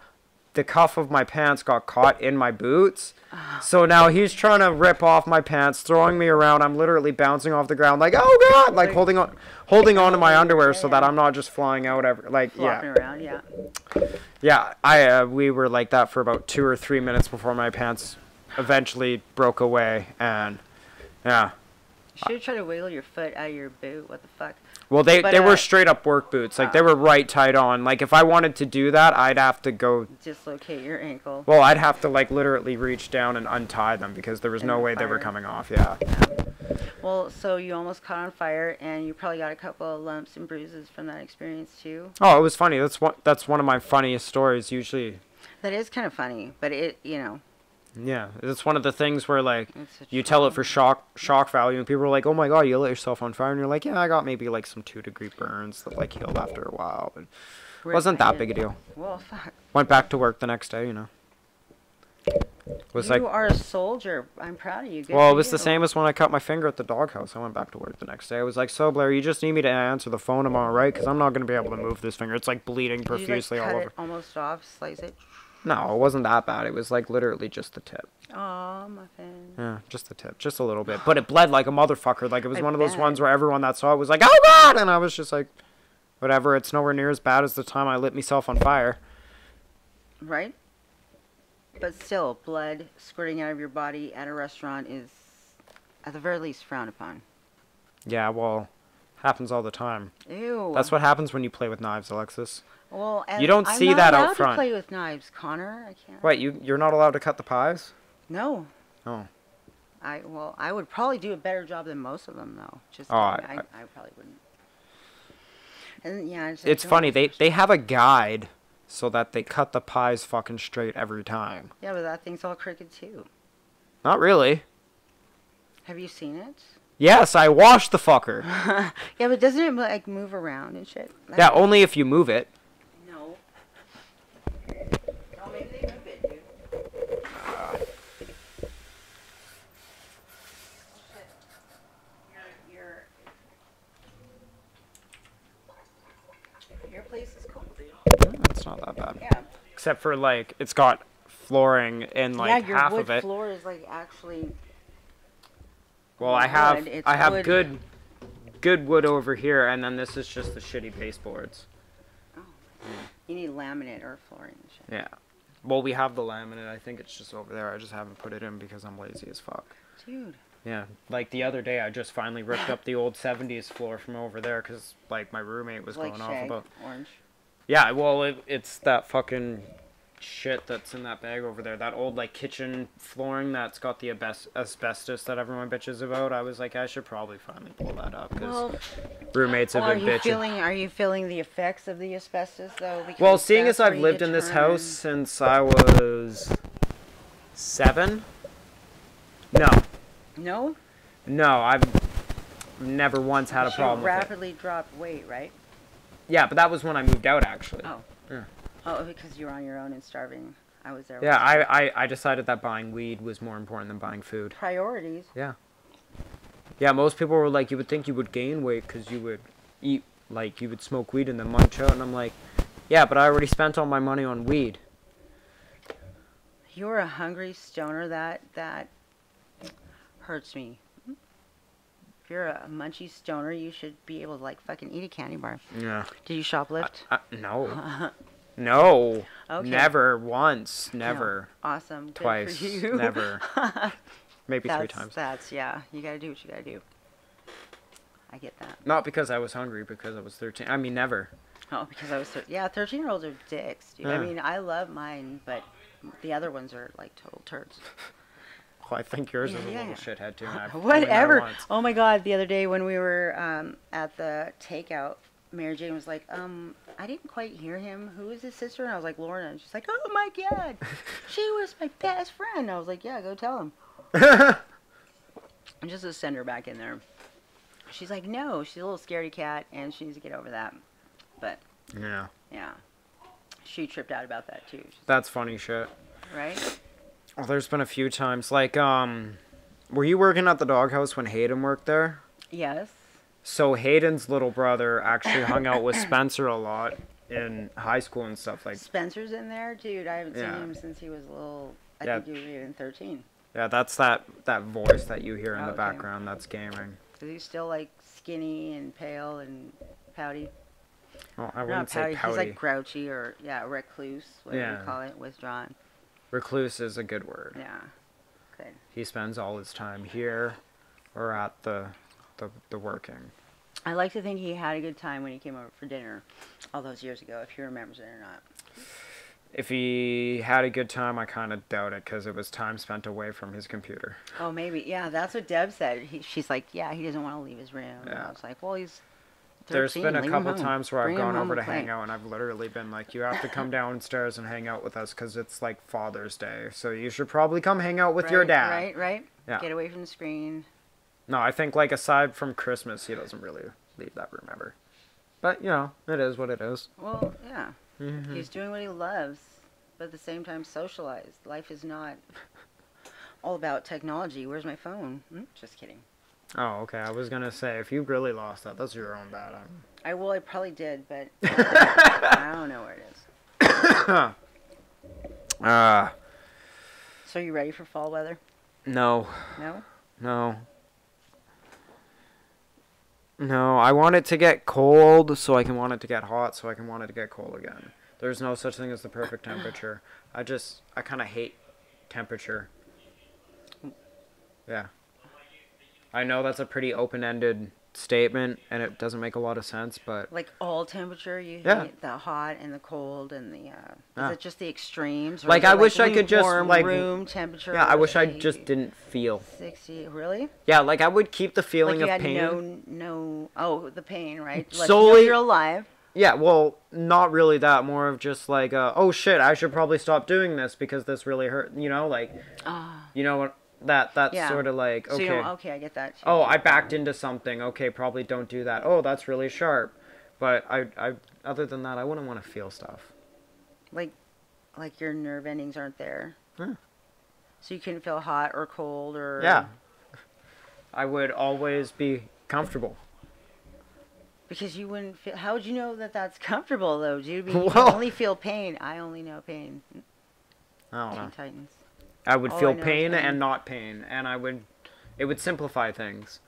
the cuff of my pants got caught in my boots. So now he's trying to rip off my pants, throwing me around. I'm literally bouncing off the ground like, oh God, like holding on to my underwear so that I'm not just flying out Flopping around, yeah. Yeah, we were like that for about 2 or 3 minutes before my pants eventually broke away, and yeah. You should have tried to wiggle your foot out of your boot. What the fuck? Well, they were straight up work boots. Like, they were right tight on. Like, if I wanted to do that, I'd have to go... dislocate your ankle. Well, I'd have to, like, literally reach down and untie them because there was no way they were coming off, yeah. Well, so you almost caught on fire, and you probably got a couple of lumps and bruises from that experience, too. Oh, it was funny. That's one of my funniest stories, usually. That is kind of funny, but it, you know... Yeah, it's one of the things where, like, you tell it for shock value, and people are like, oh my God, you lit yourself on fire, and you're like, yeah, I got maybe, like, some 2-degree burns that, like, healed after a while, but it wasn't that big a deal. Well, fuck. Went back to work the next day, you know. You are a soldier. I'm proud of you. Well, it was the same as when I cut my finger at the doghouse. I went back to work the next day. I was like, so, Blair, you just need me to answer the phone tomorrow, right? Because I'm not going to be able to move this finger. It's, like, bleeding profusely all over. Did you, like, cut it almost off, slice it? No, it wasn't that bad. It was, like, literally just the tip. Aw, muffin. Yeah, just the tip. Just a little bit. But it bled like a motherfucker. Like, it was one of those ones where everyone that saw it was like, oh, God! And I was just like, whatever. It's nowhere near as bad as the time I lit myself on fire. Right? But still, blood squirting out of your body at a restaurant is, at the very least, frowned upon. Yeah, well, happens all the time. Ew. That's what happens when you play with knives, Alexis. Well, and you don't see that out front. I'm not allowed to play with knives, Connor. I can't. Wait, you're not allowed to cut the pies? No. Oh. I would probably do a better job than most of them, though. Just I probably wouldn't. And yeah, it's funny. They have a guide so that they cut the pies fucking straight every time. Yeah, but that thing's all crooked too. Not really. Have you seen it? Yes, I washed the fucker. Yeah, but doesn't it like move around and shit? Yeah, only if you move it. No. Oh, maybe they move it, dude. Your place is cool, dude. It's not that bad. Yeah. Except for, like, it's got flooring in, like, half of it. Yeah, your wood floor is, like, actually... Well, I have good wood over here, and then this is just the shitty baseboards. Oh. You need laminate or flooring and shit. Yeah. Well, we have the laminate. I think it's just over there. I just haven't put it in because I'm lazy as fuck. Dude. Yeah. Like, the other day, I just finally ripped up the old 70s floor from over there because, like, my roommate was going off about... orange. Yeah, well, it's that fucking shit that's in that bag over there. That old, like, kitchen flooring that's got the asbestos that everyone bitches about. I was like, I should probably finally pull that up because roommates have been bitching. Are you feeling the effects of the asbestos, though? Because well, seeing as I've lived in this house since I was 7? No. No? No, I've never once had a problem with it. You rapidly dropped weight, right? Yeah, but that was when I moved out, actually. Oh. Yeah. Oh, because you're on your own and starving. I was there. Yeah, I decided that buying weed was more important than buying food. Priorities. Yeah. Yeah, most people were like, you would think you would gain weight because you would eat, like, you would smoke weed and then munch out. And I'm like, yeah, but I already spent all my money on weed. You're a hungry stoner. That hurts me. If you're a munchy stoner, you should be able to, like, fucking eat a candy bar. Yeah. Did you shoplift? No. No. Okay. Never. Once. Never. No. Awesome. Good Twice. for you. Never. Maybe 3 times. Yeah. You gotta do what you gotta do. I get that. Not because I was hungry, because I was 13. I mean, never. Oh, because I was 13-year-olds are dicks, dude. Yeah. I mean, I love mine, but the other ones are like total turds. Well, I think yours is a Yeah. little shithead too. And I've Whatever. only met her once. Oh my God! The other day when we were at the takeout, Mary Jane was like, I didn't quite hear him. Who is his sister? And I was like, Lorna. And she's like, oh my God, she was my best friend. I was like, yeah, go tell him. And just to send her back in there. She's like, no, she's a little scaredy cat, and she needs to get over that. But Yeah. yeah, she tripped out about that too. That's funny shit. Right? Well, there's been a few times. Like, were you working at the doghouse when Hayden worked there? Yes. So Hayden's little brother actually hung out with Spencer a lot in high school and stuff. Like, Spencer's in there, dude. I haven't seen Yeah. him since he was a little. I Yeah. think he was even 13. yeah, that's that voice that you hear in the Okay. background. That's gaming. Is he still like skinny and pale and pouty? Well, I Not wouldn't say pouty. pouty. He's like grouchy or recluse, whatever Yeah. you call it, withdrawn. Recluse is a good word. Yeah. Good. He spends all his time here or at the working. I like to think he had a good time when he came over for dinner all those years ago, if he remembers it or not. If he had a good time, I kind of doubt it because it was time spent away from his computer. Oh, maybe. Yeah, that's what Deb said. She's like, yeah, he doesn't want to leave his room. And Yeah. I was like, well, he's 13. There's been a leave him couple home. times where I've Bring him gone home over to and play. hang out and I've literally been like, you have to come downstairs and hang out with us because it's like Father's Day. So you should probably come hang out with your dad. Right. Yeah. Get away from the screen. No, I think like aside from Christmas, he doesn't really leave that room ever. But, you know, it is what it is. Well, yeah. Mm-hmm. He's doing what he loves, but at the same time socialized. Life is not all about technology. Where's my phone? Just kidding. Oh, okay. I was going to say, if you really lost that, that's your own bad. I probably did, but I don't know where it is. So you ready for fall weather? No. No? No. No, I want it to get cold so I can want it to get hot so I can want it to get cold again. There's no such thing as the perfect temperature. I kind of hate temperature. Yeah. I know that's a pretty open-ended statement and it doesn't make a lot of sense, but Like all temperature, you Yeah. hate the hot and the cold and the. Yeah. Is it just the extremes? Or Like, is it I wish I could just, lukewarm like- room temperature. yeah, I wish I like just didn't feel. 60. Really? Yeah, like I would keep the feeling Like you of had pain. no. Oh, the pain, right? Let you know Solely- you're alive. Yeah, well, not really that. More of just like, oh shit, I should probably stop doing this because this really hurt. You know, like, you know what? That's Yeah. sort of like, So okay. you know, okay, I get that. Too. Oh, I backed into something. Okay, probably don't do that. Oh, that's really sharp. But I other than that, I wouldn't want to feel stuff. Like your nerve endings aren't there. Yeah. So you couldn't feel hot or cold or. Yeah. I would always be comfortable. Because you wouldn't feel. How would you know that that's comfortable though, dude? You Well- can only feel pain. I only know pain. I don't know. Teen Titans. I would All I feel know is pain pain. and not pain, and it would simplify things.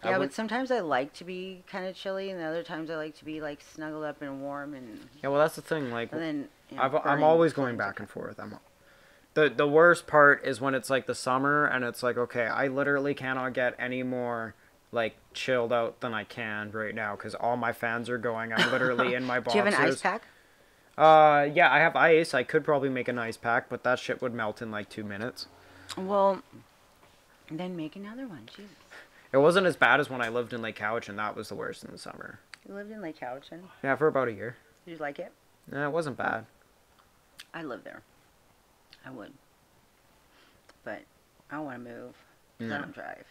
I Yeah, would- but sometimes I like to be kind of chilly, and the other times I like to be like snuggled up and warm, and Yeah, well, that's the thing. Like, then. You know, I'm burning always going flames back of- and forth. The worst part is when it's like the summer and it's like, okay, I literally cannot get any more like chilled out than I can right now because all my fans are going. I'm literally in my Do boxers. you have an ice pack? Yeah, I have ice. I could probably make an ice pack, but that shit would melt in like 2 minutes. Well, then make another one. Jesus. It wasn't as bad as when I lived in Lake Cowichan. That was the worst in the summer. You lived in Lake Cowichan. Yeah, for about a year. Did you like it? No, it wasn't bad. I live there. I would. But I don't want to move. 'Cause I No. don't drive.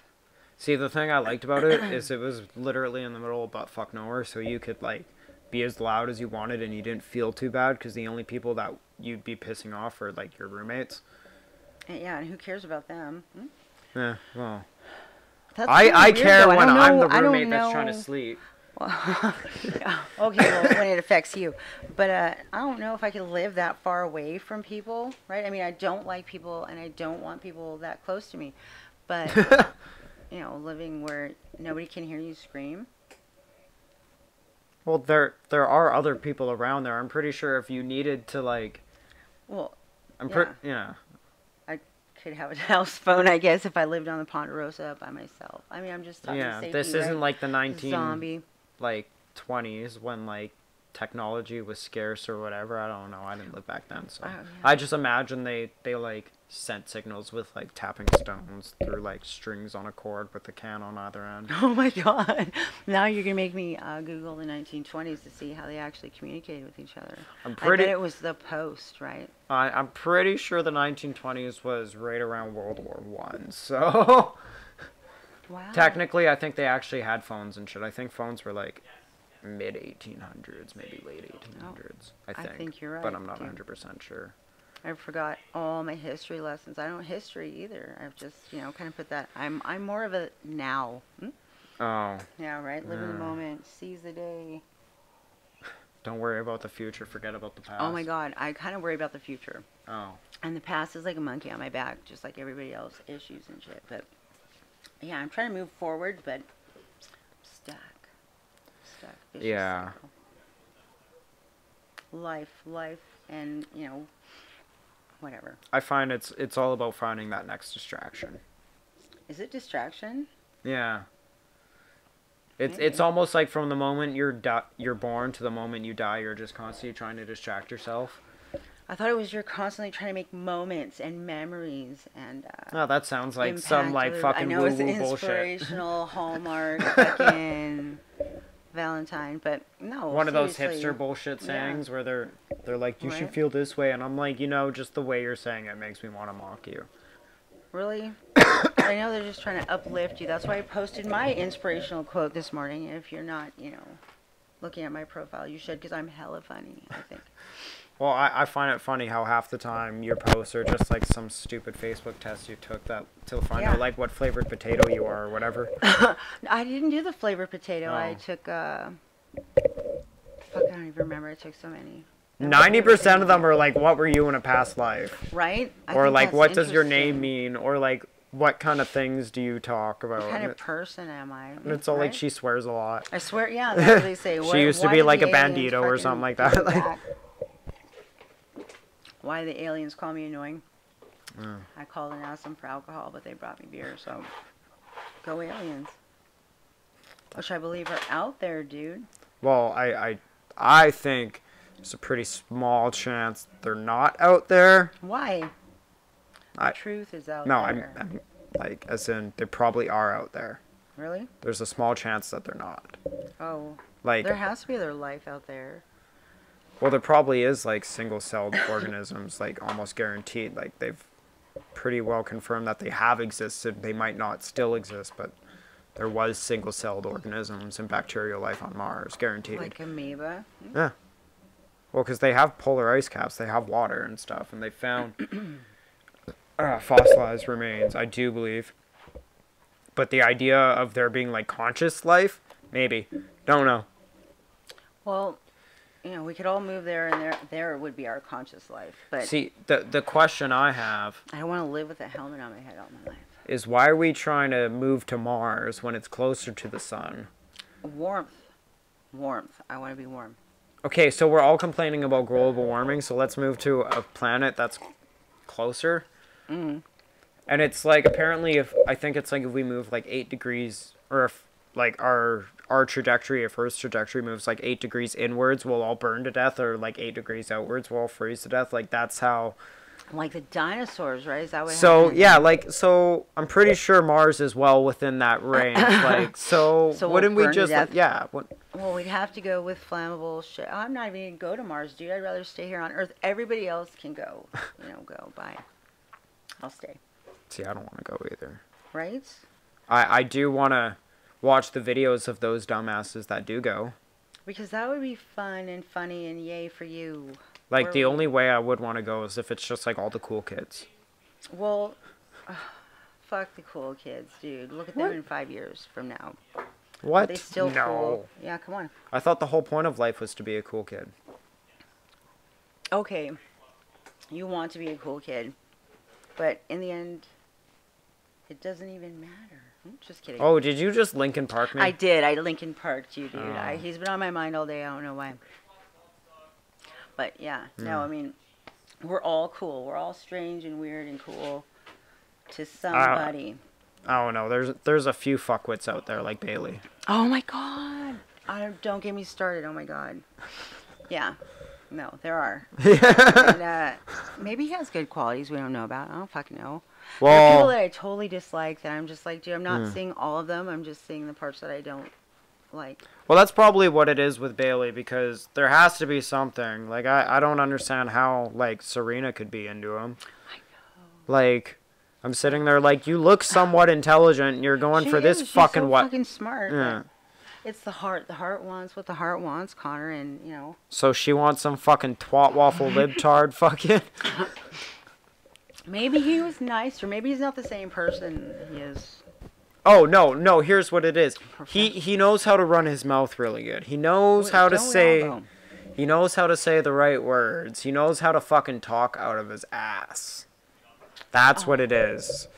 See, the thing I liked about it is it was literally in the middle of buttfuck nowhere, so you could like be as loud as you wanted and you didn't feel too bad because the only people that you'd be pissing off are like your roommates. Yeah, and who cares about them? Yeah, well, That's I weird, care though. when I'm the I don't roommate that's trying to know. sleep. Well, yeah. Okay, well, when it affects you. But I don't know if I could live that far away from people, right? I mean, I don't like people, and I don't want people that close to me. But, you know, living where nobody can hear you scream. Well, there are other people around there. I'm pretty sure if you needed to, like... Well, yeah. I could have a house phone, I guess, if I lived on the Ponderosa by myself. I mean, I'm just talking safety, this isn't right? like the 19... Zombie. like 20s when like technology was scarce or whatever. I don't know. I didn't live back then, so I just imagine they like sent signals with like tapping stones through like strings on a cord with the can on either end. Oh my God! Now you're gonna make me Google the 1920s to see how they actually communicated with each other. I bet it was the post, right? I'm pretty sure the 1920s was right around World War One. So. Wow. Technically, I think they actually had phones and shit. I think phones were like mid 1800s, maybe late 1800s. I think you're right. But I'm not 100% sure. I forgot all my history lessons. I don't history either. I've just, you know, kind of put that. I'm more of a now. Oh. Yeah, right. Live in the moment. Seize the day. Don't worry about the future. Forget about the past. Oh my God, I kind of worry about the future. Oh. And the past is like a monkey on my back, just like everybody else. Issues and shit, but. Yeah, I'm trying to move forward, but stuck. Yeah. Cycle. Life, and you know, whatever. I find it's all about finding that next distraction. Is it distraction? Yeah. It's almost like from the moment you're born to the moment you die, you're just constantly trying to distract yourself. I thought it was you're constantly trying to make moments and memories and. No, that sounds like some like fucking woo-woo bullshit. I know it's inspirational Hallmark fucking Valentine, but no. One of those hipster bullshit sayings where they're like, you should feel this way, and I'm like, you know, just the way you're saying it makes me want to mock you. Really? I know they're just trying to uplift you. That's why I posted my inspirational quote this morning. If you're not, you know, looking at my profile, you should, because I'm hella funny, I think. Well, I find it funny how half the time your posts are just like some stupid Facebook test you took that to find out like what flavored potato you are or whatever. I didn't do the flavored potato. I took fuck, I don't even remember. I took so many. 90% of them are like, what were you in a past life? Right? Or like, what does your name mean? Or like, what kind of things do you talk about? What kind of person am I? And it's all like she swears a lot. I swear, yeah, that's what they say. She used to be like a bandito or something like that. Like. Why the aliens call me annoying? I called and asked them for alcohol, but they brought me beer, so go aliens. Which I believe are out there, dude. Well, I think there's a pretty small chance they're not out there. Why? The truth is out there. No, I'm like, as in, they probably are out there. Really? There's a small chance that they're not. Oh. Like, there has to be other life out there. Well, there probably is, like, single-celled organisms, like, almost guaranteed. Like, they've pretty well confirmed that they have existed. They might not still exist, but there was single-celled organisms and bacterial life on Mars, guaranteed. Like amoeba? Yeah. Well, because they have polar ice caps. They have water and stuff, and they found fossilized remains, I do believe. But the idea of there being, like, conscious life? Maybe. Don't know. Well... You know, we could all move there, and there would be our conscious life. But see, the question I have... I don't want to live with a helmet on my head all my life. Is why are we trying to move to Mars when it's closer to the sun? Warmth. I want to be warm. Okay, so we're all complaining about global warming, so let's move to a planet that's closer. Mm. And it's like, apparently, I think it's like if we move like 8 degrees, or if like our trajectory, if Earth's trajectory moves like 8 degrees inwards, we'll all burn to death, or like 8 degrees outwards, we'll all freeze to death. Like, that's how... Like the dinosaurs, right? Is that what happened? Yeah, like, so I'm pretty sure Mars is well within that range. Like, so wouldn't we just... Like, yeah. Well, we'd have to go with flammable shit. I'm not even going to go to Mars, dude. I'd rather stay here on Earth. Everybody else can go. You know, go. Bye. I'll stay. See, I don't want to go either. Right? I do want to... watch the videos of those dumbasses that do go. Because that would be fun and funny and yay for you. Like, the only way I would want to go is if it's just, like, all the cool kids. Well, fuck the cool kids, dude. Look at them in 5 years from now. What? Are they still cool? Yeah, come on. I thought the whole point of life was to be a cool kid. Okay. You want to be a cool kid. But in the end, it doesn't even matter. I'm just kidding. Oh, did you just Linkin Park me? I did. I Linkin Parked you, dude. He's been on my mind all day. I don't know why. But yeah, no, I mean, we're all cool. We're all strange and weird and cool to somebody. I don't know. There's a few fuckwits out there like Bailey. Oh my god. Don't get me started. Oh my god. Yeah. No, there are. And, maybe he has good qualities we don't know about. I don't fucking know. Well, there are people that I totally dislike that I'm just like, dude, I'm not seeing all of them. I'm just seeing the parts that I don't like. Well, that's probably what it is with Bailey, because there has to be something. Like, I don't understand how, like, Serena could be into him. I know. Like, I'm sitting there like, you look somewhat intelligent, and you're going for this fucking so what? Fucking smart. Yeah. It's the heart. The heart wants what the heart wants, Connor, and, you know. So she wants some fucking twat waffle libtard fucking... Maybe he was nice, or maybe he's not the same person he is. Oh, no, here's what it is. He knows how to run his mouth really good. He knows how to say... He knows how to say the right words. He knows how to fucking talk out of his ass. That's what it is.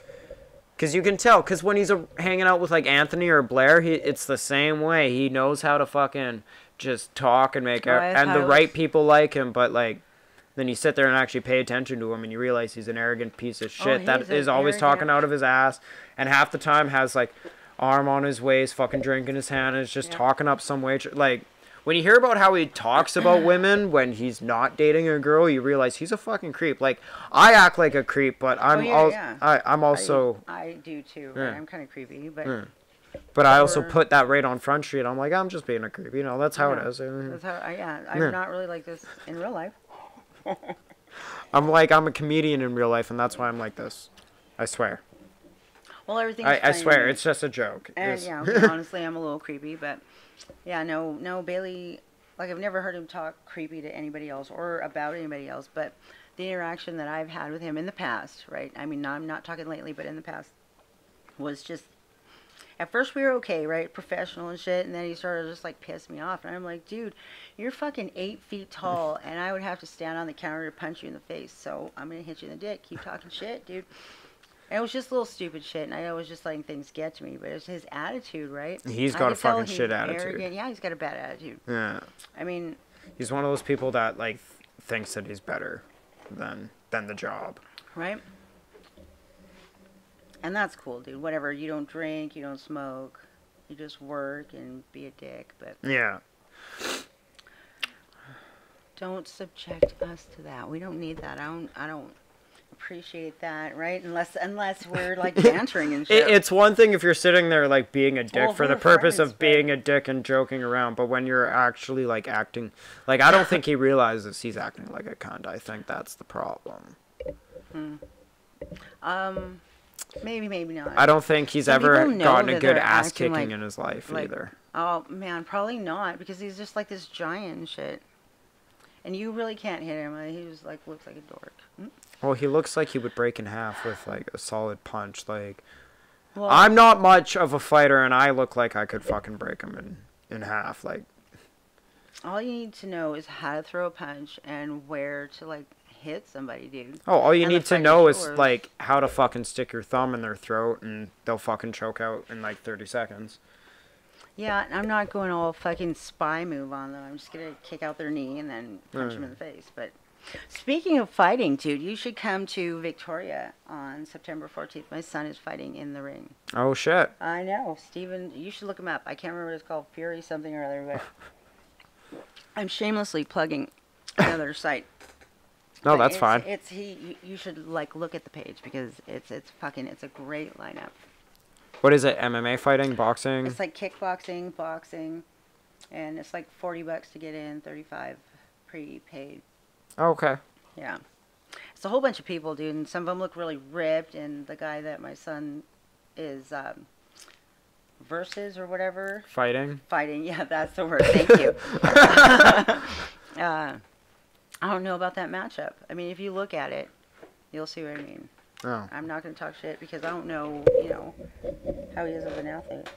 Because you can tell, because when he's hanging out with, like, Anthony or Blair, it's the same way. He knows how to fucking just talk and make... and the right people like him, but, like... Then you sit there and actually pay attention to him, and you realize he's an arrogant piece of shit that is always talking out of his ass, and half the time has, like, arm on his waist, fucking drink in his hand, and is just talking up some waitress. Like, when you hear about how he talks about women when he's not dating a girl, you realize he's a fucking creep. Like, I act like a creep, but I'm I'm also... I do, too. Yeah. I'm kind of creepy, but... But I also put that right on Front Street. I'm like, I'm just being a creep. You know, that's how it is. That's how, I'm not really like this in real life. I'm a comedian in real life, and that's why I'm like this. I swear. Well, everything's I swear, it's just a joke. And honestly, I'm a little creepy, but yeah, no, Bailey, like, I've never heard him talk creepy to anybody else or about anybody else, but the interaction that I've had with him in the past, right? I mean, I'm not talking lately, but in the past, was just... At first we were okay, right? Professional and shit, and then he started to just, like, piss me off. And I'm like, dude, you're fucking 8 feet tall, and I would have to stand on the counter to punch you in the face. So I'm going to hit you in the dick. Keep talking shit, dude. And it was just little stupid shit, and I was just letting things get to me. But it's his attitude, right? He's got a fucking shit attitude. Arrogant. Yeah, he's got a bad attitude. Yeah. I mean... He's one of those people that, like, thinks that he's better than the job. Right? And that's cool, dude. Whatever. You don't drink, you don't smoke. You just work and be a dick. But yeah. Don't subject us to that. We don't need that. I don't appreciate that, right? Unless we're, like, bantering and shit. It's one thing if you're sitting there, like, being a dick for the purpose of being a dick and joking around, but when you're actually, like, acting... Like, I don't think he realizes he's acting like a cunt. I think that's the problem. Maybe, maybe not. I don't think he's ever gotten a good ass kicking in his life either. Oh, man, probably not, because he's just like this giant and shit. And you really can't hit him. He just, like, looks like a dork. Well, he looks like he would break in half with, like, a solid punch. Like, well, I'm not much of a fighter, and I look like I could fucking break him in half. Like, all you need to know is how to throw a punch and where to, like, hit somebody, dude. Oh, all you need to know is, like, how to fucking stick your thumb in their throat, and they'll fucking choke out in, like, 30 seconds. Yeah, I'm not going all fucking spy move on them. I'm just going to kick out their knee and then punch them in the face. But speaking of fighting, dude, you should come to Victoria on September 14th. My son is fighting in the ring. Oh, shit. I know. Steven, you should look him up. I can't remember what it's called. Fury something or other, but I'm shamelessly plugging another site. No, that's fine. You should, like, look at the page because it's a great lineup. What is it? MMA fighting, boxing? It's like kickboxing, boxing, and it's like $40 to get in, $35 prepaid. Oh, okay. Yeah, it's a whole bunch of people, dude, and some of them look really ripped. And the guy that my son is versus or whatever. Fighting. Fighting, yeah, that's the word. Thank you. I don't know about that matchup. I mean, if you look at it, you'll see what I mean. Oh. I'm not going to talk shit because I don't know, how he is as an athlete.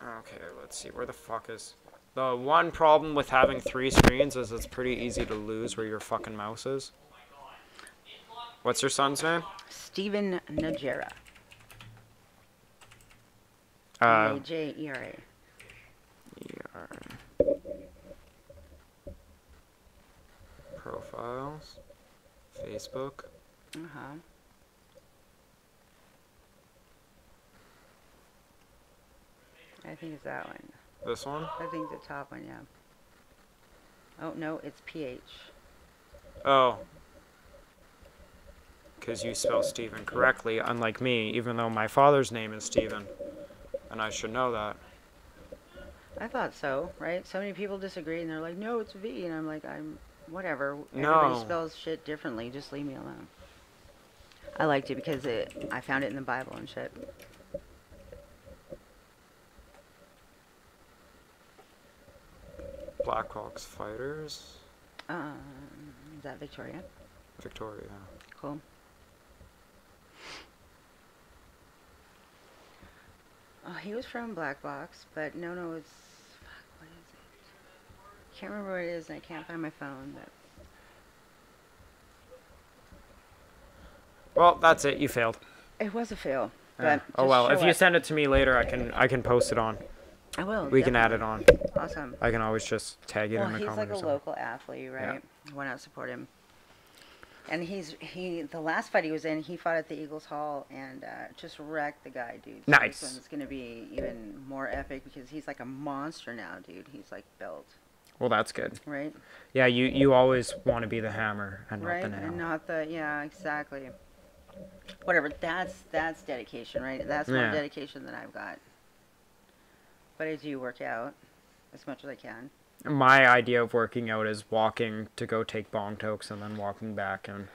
Okay, let's see. Where the fuck is... The one problem with having 3 screens is it's pretty easy to lose where your fucking mouse is. What's your son's name? Steven Najera. Najera. Profiles. Facebook. Uh-huh. I think it's that one. This one? I think the top one, yeah. Oh, no, it's PH. Oh. Because you spell Steven correctly, unlike me, even though my father's name is Steven. And I should know that. I thought so, right? So many people disagree, and they're like, no, it's V. And I'm like, whatever. No. Everybody spells shit differently. Just leave me alone. I liked it because I found it in the Bible and shit. Blackhawks Fighters. Is that Victoria? Victoria. Cool. Oh, he was from Black Box, but no, it's... Fuck, what is it? Can't remember what it is, and I can't find my phone, but... Well, that's it. You failed. It was a fail. Yeah. But Oh well, if you it. send it to me later, I can post it on. I will. We can add it on. Awesome. I can always just tag it in the He's comment like or a something. local athlete, right? Why not support him? And the last fight he was in, he fought at the Eagles Hall and just wrecked the guy, dude. So Nice. This one's gonna be even more epic because he's like a monster now, dude. He's like built. Well, that's good. Right. Yeah, you always want to be the hammer and not Right, the nail. and not the exactly. Whatever. That's dedication, right? That's more dedication than I've got. But I do work out as much as I can. My idea of working out is walking to go take bong tokes and then walking back. And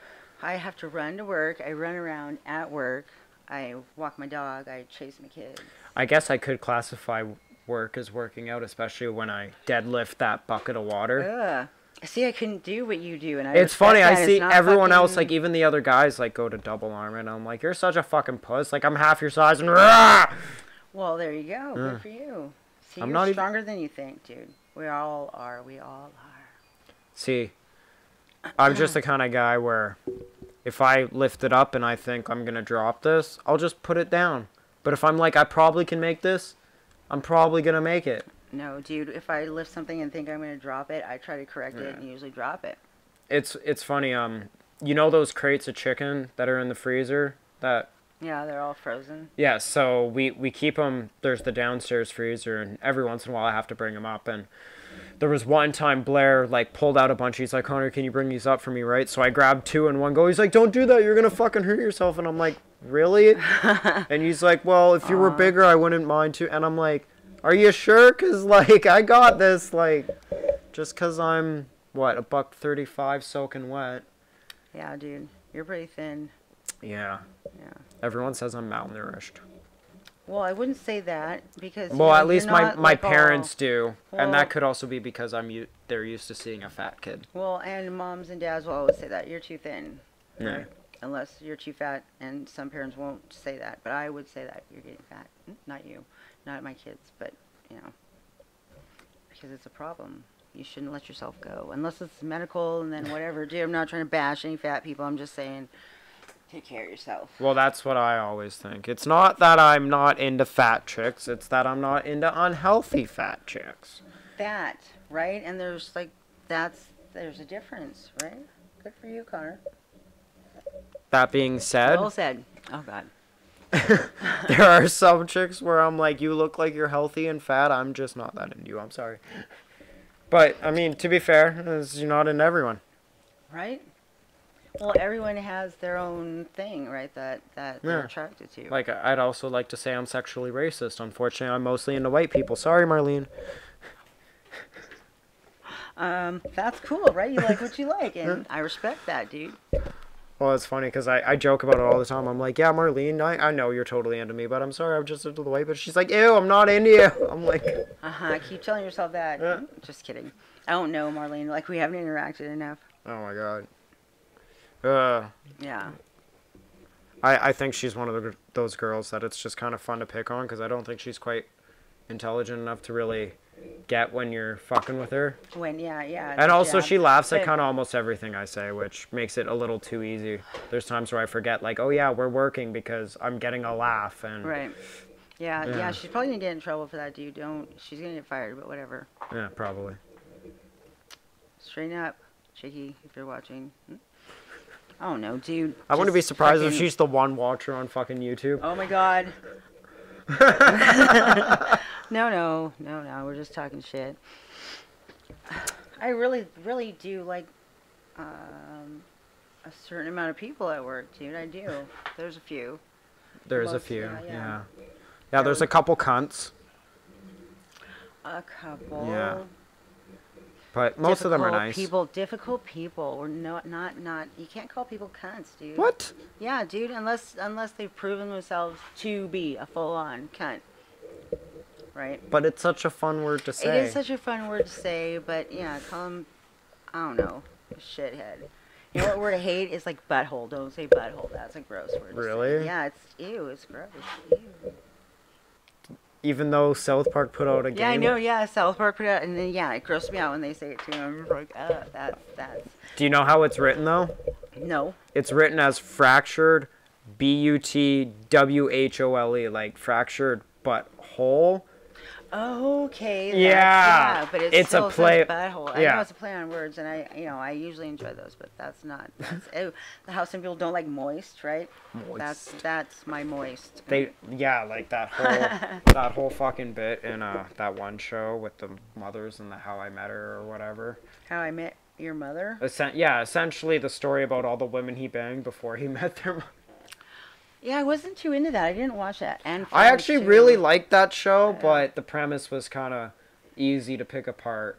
I have to run to work. I run around at work. I walk my dog. I chase my kids. I guess I could classify work as working out, especially when I deadlift that bucket of water. Ugh. See, I couldn't do what you do, and It's funny. I see everyone else, like even the other guys, like go to double arm, and I'm like, you're such a fucking puss. Like I'm half your size, and well, there you go. Good for you. See, I'm you're not stronger than you think, dude. We all are. We all are. See, I'm just the kind of guy where if I lift it up and I think I'm gonna drop this, I'll just put it down. But if I'm like, I probably can make this, I'm probably gonna make it. No, dude, if I lift something and think I'm going to drop it, I try to correct it and usually drop it. It's funny, you know those crates of chicken that are in the freezer that... Yeah, they're all frozen. Yeah, so we keep them, there's the downstairs freezer, and every once in a while I have to bring them up, and there was one time Blair, like, pulled out a bunch, he's like, Connor, can you bring these up for me, right? So I grabbed 2 in one go, he's like, don't do that, you're gonna fucking hurt yourself, and I'm like, really? And he's like, well, if you were bigger, I wouldn't mind too, and I'm like, are you sure? Because, like, I got this, like, just because I'm, what, $1.35 soaking wet. Yeah, dude. You're pretty thin. Yeah. Yeah. Everyone says I'm malnourished. Well, I wouldn't say that because... Well, at least my like parents do. Well, and that could also be because they're used to seeing a fat kid. Well, and moms and dads will always say that. You're too thin. Yeah. Right? Unless you're too fat, and some parents won't say that. But I would say that you're getting fat. Not you. Not my kids, but, because it's a problem. You shouldn't let yourself go. Unless it's medical and then whatever. Dude, I'm not trying to bash any fat people. I'm just saying, take care of yourself. Well, that's what I always think. It's not that I'm not into fat chicks. It's that I'm not into unhealthy fat chicks. That, right? And there's, there's a difference, right? Good for you, Connor. That being said... Well said. Oh, God. There are some chicks where I'm like, you look like you're healthy and fat. I'm just not that into you. I'm sorry. But, I mean, to be fair, you're not into everyone. Right? Well, everyone has their own thing, right, that they're attracted to. Like, I'd also like to say I'm sexually racist. Unfortunately, I'm mostly into white people. Sorry, Marlene. That's cool, right? You like what you like, and I respect that, dude. Well, it's funny because I joke about it all the time. I'm like, yeah, Marlene, I know you're totally into me, but I'm sorry, I'm just into the way. But she's like, ew, I'm not into you. I'm like, Keep telling yourself that. Yeah. Just kidding. I don't know, Marlene. Like, we haven't interacted enough. oh my god. Yeah. I think she's one of those girls that it's just kind of fun to pick on because I don't think she's quite intelligent enough to really get when you're fucking with her. Yeah. And also, Yeah. she laughs at But- kind of almost everything I say, which makes it a little too easy. There's times where I forget, like, oh yeah, we're working because I'm getting a laugh. And Right. Yeah, Yeah. she's probably gonna get in trouble for that, dude. She's gonna get fired, but whatever. yeah, probably. Straighten up, Chicky, if you're watching. I don't know, dude. I wouldn't be Just surprised if fucking- she's the one watcher on fucking YouTube. Oh my god. No, we're just talking shit. I really do like a certain amount of people at work, dude. I do. There's a few. There's a Most- few, yeah. yeah. Yeah, there's a couple cunts, A couple. Yeah. but most of them are Difficult nice. Difficult people. Or not. You can't call people cunts, dude. What? Yeah, dude. Unless they've proven themselves to be a full-on cunt. Right. But it's such a fun word to say. It is such a fun word to say, but yeah, call them, I don't know, a shithead. You know what word I hate is like butthole. Don't say butthole. That's a gross word. to say. Really? Yeah, it's ew. It's gross. Ew. Even though South Park put out a game. Yeah, I know. Yeah, South Park put it out, and then yeah, it grosses me out when they say it too. I'm like, that's Do you know how it's written though? no. It's written as fractured, Butwhole, like fractured but whole. Okay. Yeah, but it's a still play- says butthole. I yeah. know it's a play on words, and I usually enjoy those, but that's not. That's how some people don't like moist, right? Moist. That's my moist. Like that whole fucking bit in that one show with the mothers and the How I Met Her or whatever. How I Met Your Mother. Essentially the story about all the women he banged before he met their. Yeah, I wasn't too into that. I didn't watch that. And I actually too. really liked that show, but the premise was kind of easy to pick apart.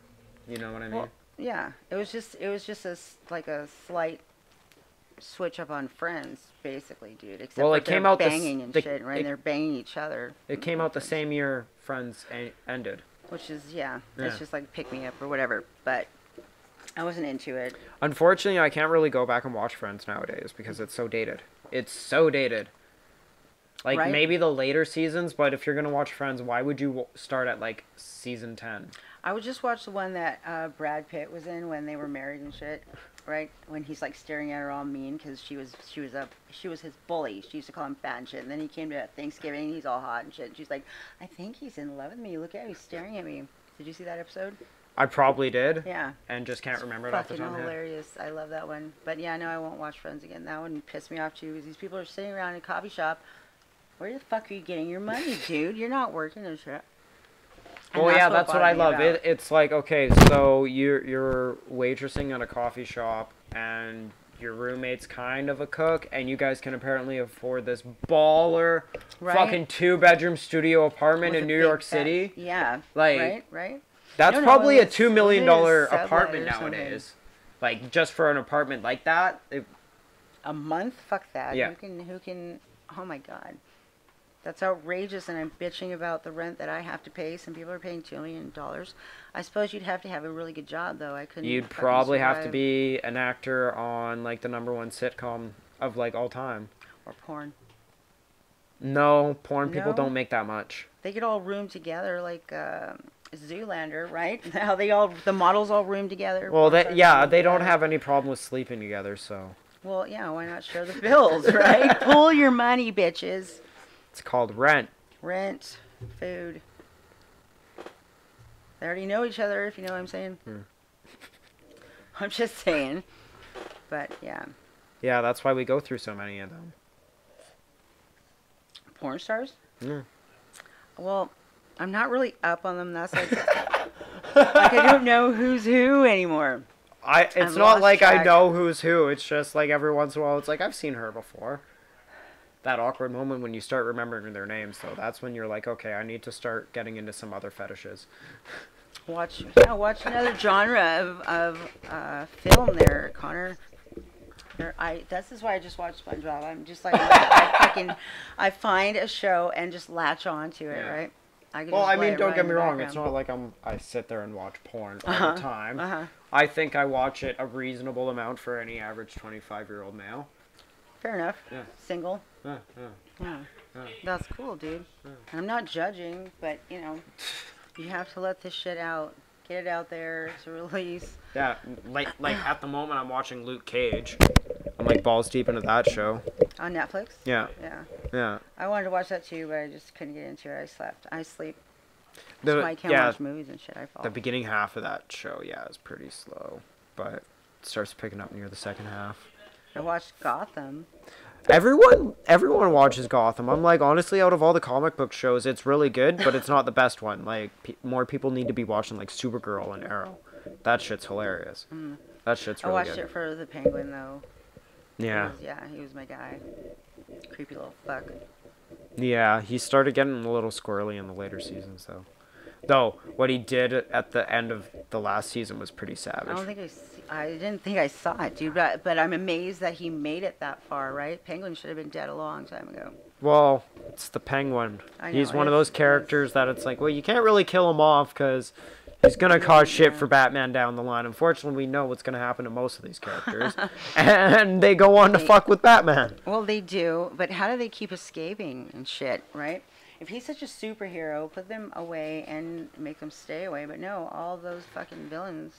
You know what I mean? Well, yeah, it was just like a slight switch up on Friends, basically, dude. Except Well, for it came they're out the s- banging and the- shit, right? They're banging each other, It came out the same year Friends ended. which is it's Yeah. just like pick me up or whatever. But I wasn't into it. Unfortunately, I can't really go back and watch Friends nowadays because it's so dated. It's so dated. Like, Right. maybe the later seasons, but if you're going to watch Friends, why would you start at, like, season 10? I would just watch the one that Brad Pitt was in when they were married and shit, right? When he's like staring at her all mean because she was his bully. She used to call him fat and shit. And then he came to Thanksgiving and he's all hot and shit. And she's like, I think he's in love with me. Look at him, he's staring at me. Did you see that episode? I probably did. Yeah. And just can't remember it off the Fucking top of my head. hilarious. I love that one. But yeah, no, I won't watch Friends again. That one pissed me off too because these people are sitting around in a coffee shop. Where the fuck are you getting your money, dude? You're not working and shit. And Well, yeah, that's what I bothered me love. about- It's like, okay, so you're waitressing at a coffee shop, and your roommate's kind of a cook, and you guys can apparently afford this baller Right. fucking 2-bedroom studio apartment With in a New big York fat- City. Yeah. Like, Right. That's No, probably a it's- $2 million it's Subway apartment or something. nowadays. Like, just for an apartment like that. A month? Fuck that. Yeah. Who can? Oh my god. That's outrageous, and I'm bitching about the rent that I have to pay. Some people are paying $2 million. I suppose you'd have to have a really good job, though. I couldn't. You'd fucking probably have to survive. be an actor on, like, the #1 sitcom of, like, all time. Or porn. No, porn people No? don't make that much. They could all room together, like Zoolander, right? How the models all room together. Well, porn stars room they don't together. have any problem with sleeping together, so. Well, yeah. Why not share the bills, right? Pull your money, bitches. It's called rent. Rent, food. They already know each other, if you know what I'm saying. I'm just saying. But yeah, Yeah, that's why we go through so many of them. porn stars. Yeah. Well, I'm not really up on them. That's like, like I don't know who's who anymore. It's I've not lost like I track. know who's who. It's just like every once in a while, it's like I've seen her before. That awkward moment when you start remembering their names, though. That's when you're like, okay, I need to start getting into some other fetishes. Watch another genre of film there, Connor. This is why I just watch SpongeBob. I'm just like, I find a show and just latch on to it, right? I mean, don't get me wrong. It's not like I sit there and watch porn all the time. I think I watch it a reasonable amount for any average 25-year-old male. Fair enough. Yeah. Single. Yeah. That's cool, dude. And I'm not judging, but, you have to let this shit out. Get it out there to release. Yeah, like at the moment I'm watching Luke Cage. I'm like balls deep into that show. On Netflix? Yeah. Yeah. I wanted to watch that too, but I just couldn't get into it. I sleep. That's why I can't watch movies and shit. I fall. The beginning half of that show, is pretty slow, but it starts picking up near the second half. I watched Gotham. Everyone watches Gotham. I'm like, honestly, out of all the comic book shows, it's really good, but it's not the best one. Like, more people need to be watching, like, Supergirl and Arrow. That shit's hilarious. That shit's really good. I watched it for the Penguin, though. Yeah. He was my guy. Creepy little fuck. Yeah, he started getting a little squirrely in the later seasons, though. Though, what he did at the end of the last season was pretty savage. I didn't think I saw it, dude, but I'm amazed that he made it that far, right? Penguin should have been dead a long time ago. Well, it's the Penguin. He's one of those characters that it's like, well, you can't really kill him off because he's going to cause shit for Batman down the line. Unfortunately, we know what's going to happen to most of these characters. And they go on to fuck with Batman. Well, they do, but how do they keep escaping and shit, right? If he's such a superhero, put them away and make them stay away. But no, all those fucking villains.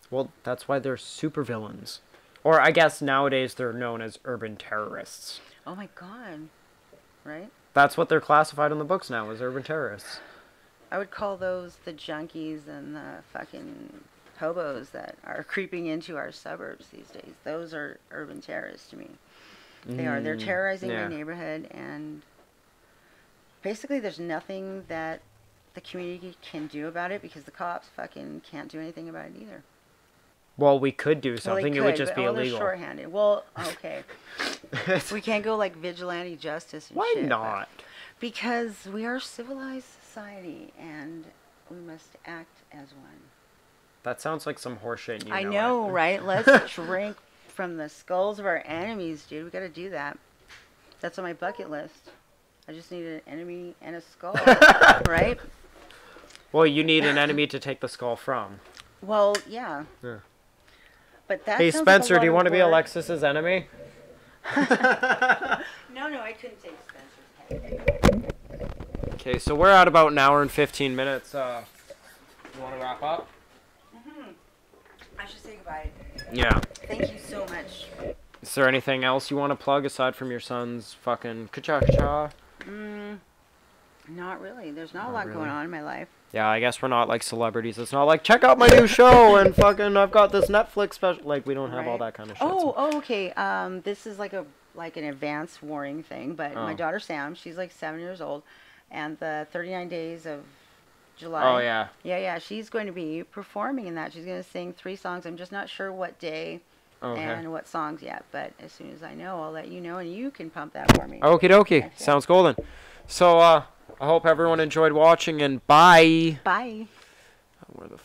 Well, that's why they're supervillains. Or I guess nowadays they're known as urban terrorists. Oh my god. Right? That's what they're classified in the books now, as urban terrorists. I would call those the junkies and the fucking hobos that are creeping into our suburbs these days. Those are urban terrorists to me. They are. They're terrorizing my neighborhood, and basically there's nothing that the community can do about it because the cops fucking can't do anything about it either. Well, we could do something. It would just be illegal. They're shorthanded. Well, okay. We can't go like vigilante justice and shit. Why not? Because we are a civilized society and we must act as one. That sounds like some horseshit. I know, right? Let's drink from the skulls of our enemies, dude. We got to do that. That's on my bucket list. I just need an enemy and a skull, right? Well, you need an enemy to take the skull from. Well, yeah. But that hey, Spencer, do you want to be Alexis's enemy? No, I couldn't take Spencer's head. Okay, so we're at about an hour and 15 minutes. You want to wrap up? I should say goodbye. Yeah. Thank you so much. Is there anything else you want to plug aside from your son's fucking ka-cha-cha? Not really. There's not a lot going on in my life. Yeah, I guess we're not like celebrities. It's not like, check out my new show and fucking I've got this Netflix special. Like, we don't have all that kind of shit. Oh, okay. This is like an advance warning thing, but my daughter Sam, she's like 7 years old, and the 39 Days of July. Oh, yeah. Yeah, she's going to be performing in that. She's going to sing 3 songs. I'm just not sure what day and what songs yet, but as soon as I know, I'll let you know, and you can pump that for me. Okie dokie. Sounds golden. So, I hope everyone enjoyed watching, and bye. Bye. Where the